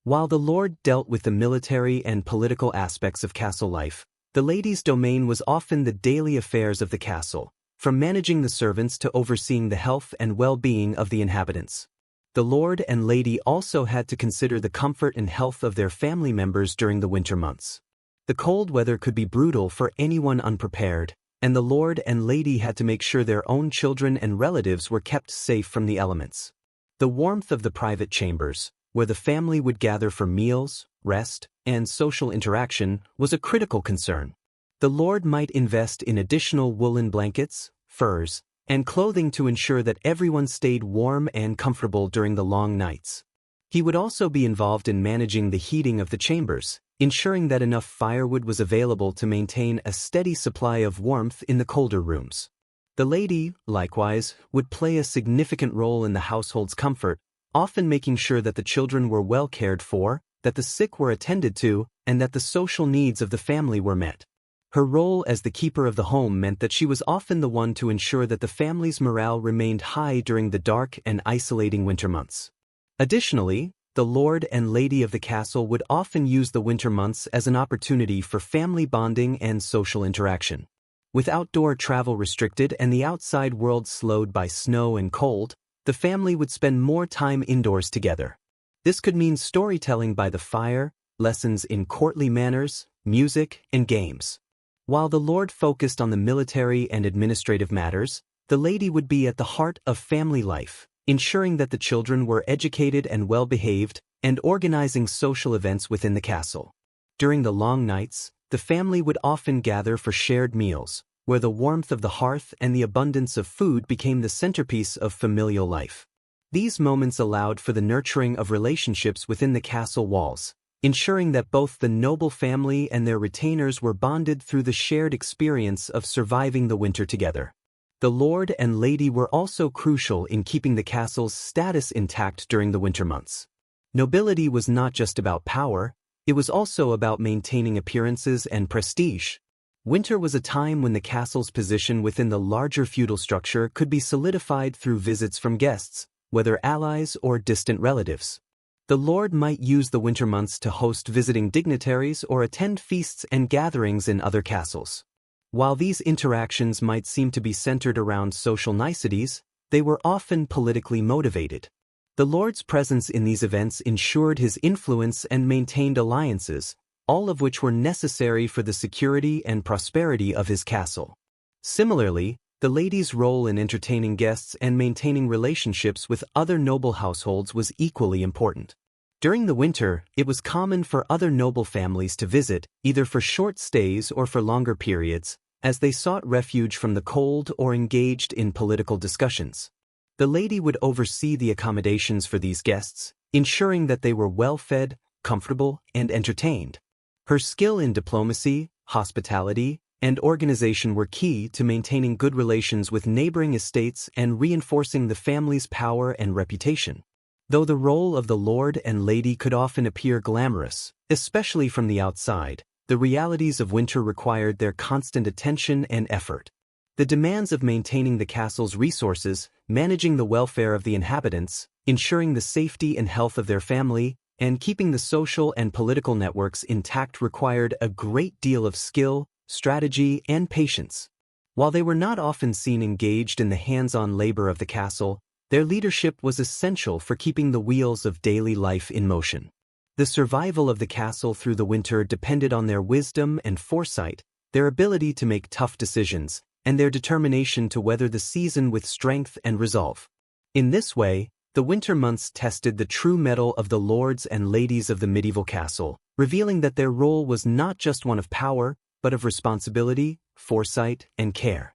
While the lord dealt with the military and political aspects of castle life, the lady's domain was often the daily affairs of the castle, from managing the servants to overseeing the health and well-being of the inhabitants. The lord and lady also had to consider the comfort and health of their family members during the winter months. The cold weather could be brutal for anyone unprepared, and the lord and lady had to make sure their own children and relatives were kept safe from the elements. The warmth of the private chambers, where the family would gather for meals, rest, and social interaction, was a critical concern. The lord might invest in additional woolen blankets, furs, and clothing to ensure that everyone stayed warm and comfortable during the long nights. He would also be involved in managing the heating of the chambers, ensuring that enough firewood was available to maintain a steady supply of warmth in the colder rooms. The lady, likewise, would play a significant role in the household's comfort, often making sure that the children were well cared for, that the sick were attended to, and that the social needs of the family were met. Her role as the keeper of the home meant that she was often the one to ensure that the family's morale remained high during the dark and isolating winter months. Additionally, the lord and lady of the castle would often use the winter months as an opportunity for family bonding and social interaction. With outdoor travel restricted and the outside world slowed by snow and cold, the family would spend more time indoors together. This could mean storytelling by the fire, lessons in courtly manners, music, and games. While the lord focused on the military and administrative matters, the lady would be at the heart of family life, ensuring that the children were educated and well-behaved, and organizing social events within the castle. During the long nights, the family would often gather for shared meals, where the warmth of the hearth and the abundance of food became the centerpiece of familial life. These moments allowed for the nurturing of relationships within the castle walls, ensuring that both the noble family and their retainers were bonded through the shared experience of surviving the winter together. The lord and lady were also crucial in keeping the castle's status intact during the winter months. Nobility was not just about power, it was also about maintaining appearances and prestige. Winter was a time when the castle's position within the larger feudal structure could be solidified through visits from guests, whether allies or distant relatives. The lord might use the winter months to host visiting dignitaries or attend feasts and gatherings in other castles. While these interactions might seem to be centered around social niceties, they were often politically motivated. The lord's presence in these events ensured his influence and maintained alliances, all of which were necessary for the security and prosperity of his castle. Similarly, the lady's role in entertaining guests and maintaining relationships with other noble households was equally important. During the winter, it was common for other noble families to visit, either for short stays or for longer periods, as they sought refuge from the cold or engaged in political discussions. The lady would oversee the accommodations for these guests, ensuring that they were well-fed, comfortable, and entertained. Her skill in diplomacy, hospitality, and organization were key to maintaining good relations with neighboring estates and reinforcing the family's power and reputation. Though the role of the lord and lady could often appear glamorous, especially from the outside, the realities of winter required their constant attention and effort. The demands of maintaining the castle's resources, managing the welfare of the inhabitants, ensuring the safety and health of their family, and keeping the social and political networks intact required a great deal of skill, strategy, and patience. While they were not often seen engaged in the hands-on labor of the castle, their leadership was essential for keeping the wheels of daily life in motion. The survival of the castle through the winter depended on their wisdom and foresight, their ability to make tough decisions, and their determination to weather the season with strength and resolve. In this way, the winter months tested the true mettle of the lords and ladies of the medieval castle, revealing that their role was not just one of power, but of responsibility, foresight, and care.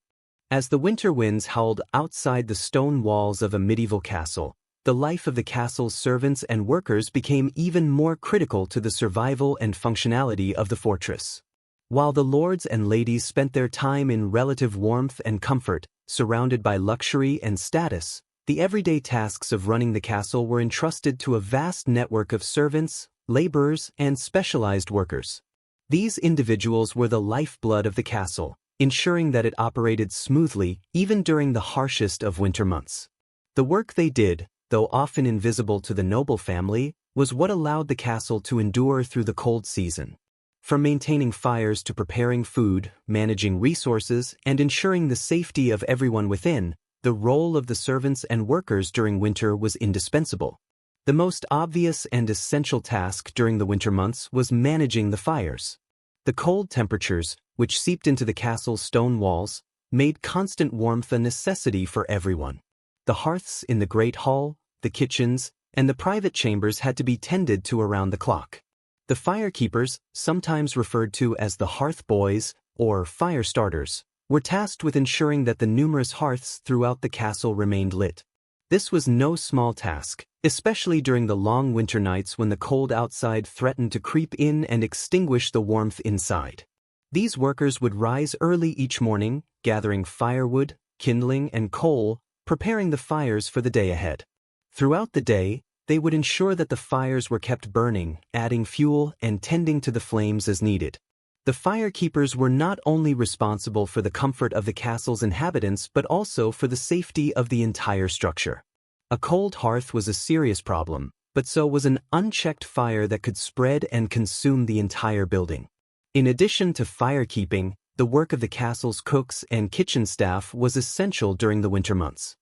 As the winter winds howled outside the stone walls of a medieval castle, the life of the castle's servants and workers became even more critical to the survival and functionality of the fortress. While the lords and ladies spent their time in relative warmth and comfort, surrounded by luxury and status, the everyday tasks of running the castle were entrusted to a vast network of servants, laborers, and specialized workers. These individuals were the lifeblood of the castle, ensuring that it operated smoothly even during the harshest of winter months. The work they did, though often invisible to the noble family, was what allowed the castle to endure through the cold season. From maintaining fires to preparing food, managing resources, and ensuring the safety of everyone within, the role of the servants and workers during winter was indispensable. The most obvious and essential task during the winter months was managing the fires. The cold temperatures, which seeped into the castle's stone walls, made constant warmth a necessity for everyone. The hearths in the great hall, the kitchens, and the private chambers had to be tended to around the clock. The firekeepers, sometimes referred to as the hearth boys or fire starters, were tasked with ensuring that the numerous hearths throughout the castle remained lit. This was no small task, especially during the long winter nights when the cold outside threatened to creep in and extinguish the warmth inside. These workers would rise early each morning, gathering firewood, kindling, and coal, preparing the fires for the day ahead. Throughout the day, they would ensure that the fires were kept burning, adding fuel and tending to the flames as needed. The firekeepers were not only responsible for the comfort of the castle's inhabitants but also for the safety of the entire structure. A cold hearth was a serious problem, but so was an unchecked fire that could spread and consume the entire building. In addition to firekeeping, the work of the castle's cooks and kitchen staff was essential during the winter months.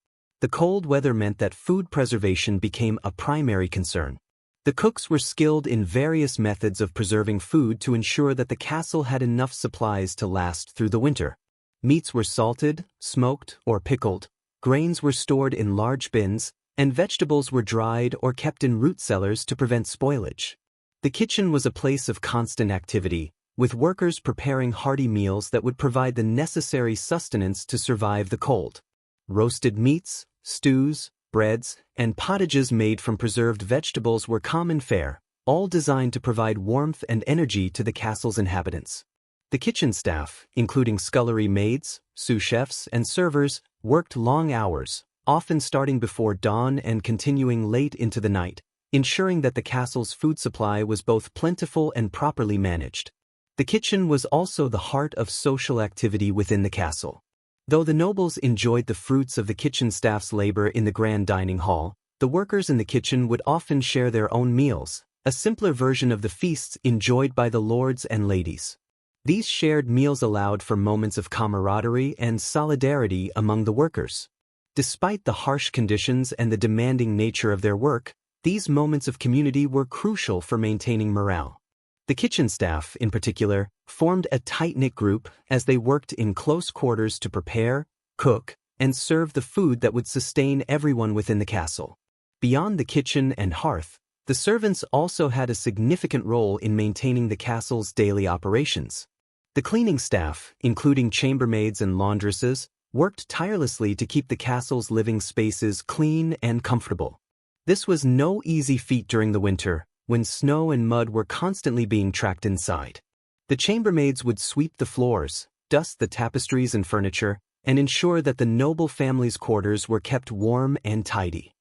The cold weather meant that food preservation became a primary concern. The cooks were skilled in various methods of preserving food to ensure that the castle had enough supplies to last through the winter. Meats were salted, smoked, or pickled, grains were stored in large bins, and vegetables were dried or kept in root cellars to prevent spoilage. The kitchen was a place of constant activity, with workers preparing hearty meals that would provide the necessary sustenance to survive the cold. Roasted meats, stews, breads, and pottages made from preserved vegetables were common fare, all designed to provide warmth and energy to the castle's inhabitants. The kitchen staff, including scullery maids, sous chefs, and servers, worked long hours, often starting before dawn and continuing late into the night, ensuring that the castle's food supply was both plentiful and properly managed. The kitchen was also the heart of social activity within the castle. Though the nobles enjoyed the fruits of the kitchen staff's labor in the grand dining hall, the workers in the kitchen would often share their own meals, a simpler version of the feasts enjoyed by the lords and ladies. These shared meals allowed for moments of camaraderie and solidarity among the workers. Despite the harsh conditions and the demanding nature of their work, these moments of community were crucial for maintaining morale. The kitchen staff, in particular, formed a tight-knit group as they worked in close quarters to prepare, cook, and serve the food that would sustain everyone within the castle. Beyond the kitchen and hearth, the servants also had a significant role in maintaining the castle's daily operations. The cleaning staff, including chambermaids and laundresses, worked tirelessly to keep the castle's living spaces clean and comfortable. This was no easy feat during the winter, when snow and mud were constantly being tracked inside. The chambermaids would sweep the floors, dust the tapestries and furniture, and ensure that the noble family's quarters were kept warm and tidy.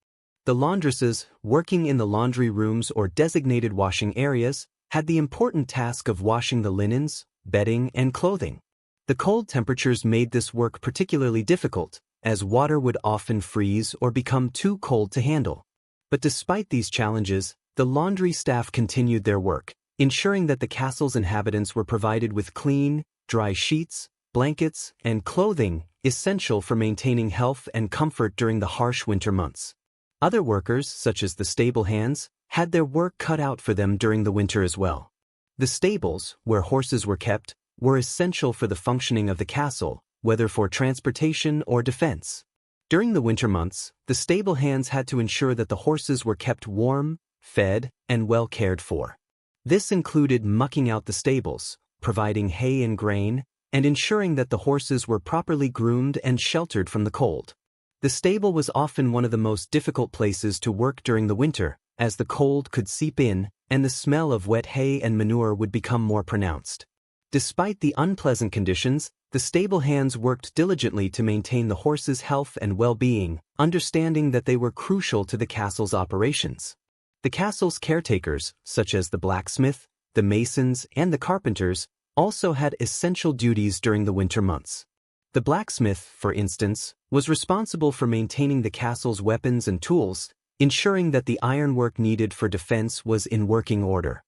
The laundresses, working in the laundry rooms or designated washing areas, had the important task of washing the linens, bedding, and clothing. The cold temperatures made this work particularly difficult, as water would often freeze or become too cold to handle. But despite these challenges, the laundry staff continued their work, ensuring that the castle's inhabitants were provided with clean, dry sheets, blankets, and clothing essential for maintaining health and comfort during the harsh winter months. Other workers, such as the stable hands, had their work cut out for them during the winter as well. The stables, where horses were kept, were essential for the functioning of the castle, whether for transportation or defense. During the winter months, the stable hands had to ensure that the horses were kept warm, fed, and well cared for. This included mucking out the stables, providing hay and grain, and ensuring that the horses were properly groomed and sheltered from the cold. The stable was often one of the most difficult places to work during the winter, as the cold could seep in, and the smell of wet hay and manure would become more pronounced. Despite the unpleasant conditions, the stable hands worked diligently to maintain the horses' health and well-being, understanding that they were crucial to the castle's operations. The castle's caretakers, such as the blacksmith, the masons, and the carpenters, also had essential duties during the winter months. The blacksmith, for instance, was responsible for maintaining the castle's weapons and tools, ensuring that the ironwork needed for defense was in working order.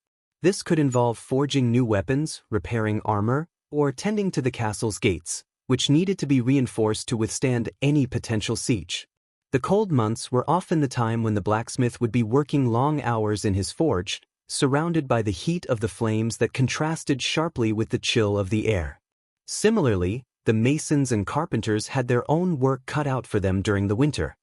This could involve forging new weapons, repairing armor, or tending to the castle's gates, which needed to be reinforced to withstand any potential siege. The cold months were often the time when the blacksmith would be working long hours in his forge, surrounded by the heat of the flames that contrasted sharply with the chill of the air. Similarly, the masons and carpenters had their own work cut out for them during the winter.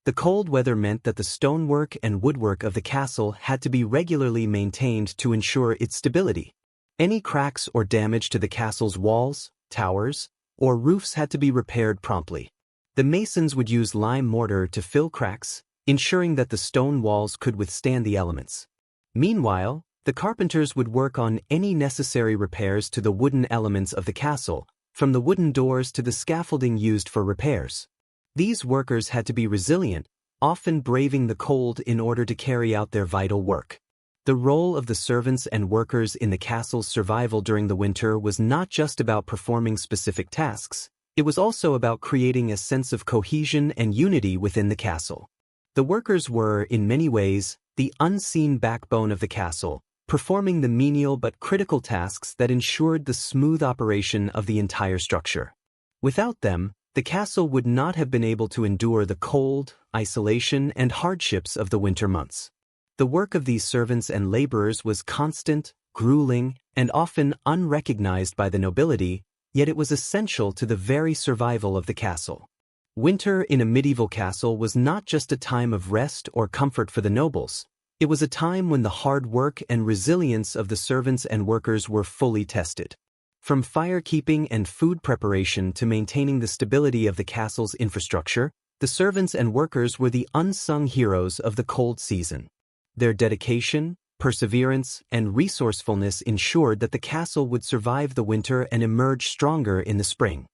The cold weather meant that the stonework and woodwork of the castle had to be regularly maintained to ensure its stability. Any cracks or damage to the castle's walls, towers, or roofs had to be repaired promptly. The masons would use lime mortar to fill cracks, ensuring that the stone walls could withstand the elements. Meanwhile, the carpenters would work on any necessary repairs to the wooden elements of the castle, from the wooden doors to the scaffolding used for repairs. These workers had to be resilient, often braving the cold in order to carry out their vital work. The role of the servants and workers in the castle's survival during the winter was not just about performing specific tasks, it was also about creating a sense of cohesion and unity within the castle. The workers were, in many ways, the unseen backbone of the castle, performing the menial but critical tasks that ensured the smooth operation of the entire structure. Without them, the castle would not have been able to endure the cold, isolation, and hardships of the winter months. The work of these servants and laborers was constant, grueling, and often unrecognized by the nobility, yet it was essential to the very survival of the castle. Winter in a medieval castle was not just a time of rest or comfort for the nobles. It was a time when the hard work and resilience of the servants and workers were fully tested. From firekeeping and food preparation to maintaining the stability of the castle's infrastructure, the servants and workers were the unsung heroes of the cold season. Their dedication, perseverance, and resourcefulness ensured that the castle would survive the winter and emerge stronger in the spring.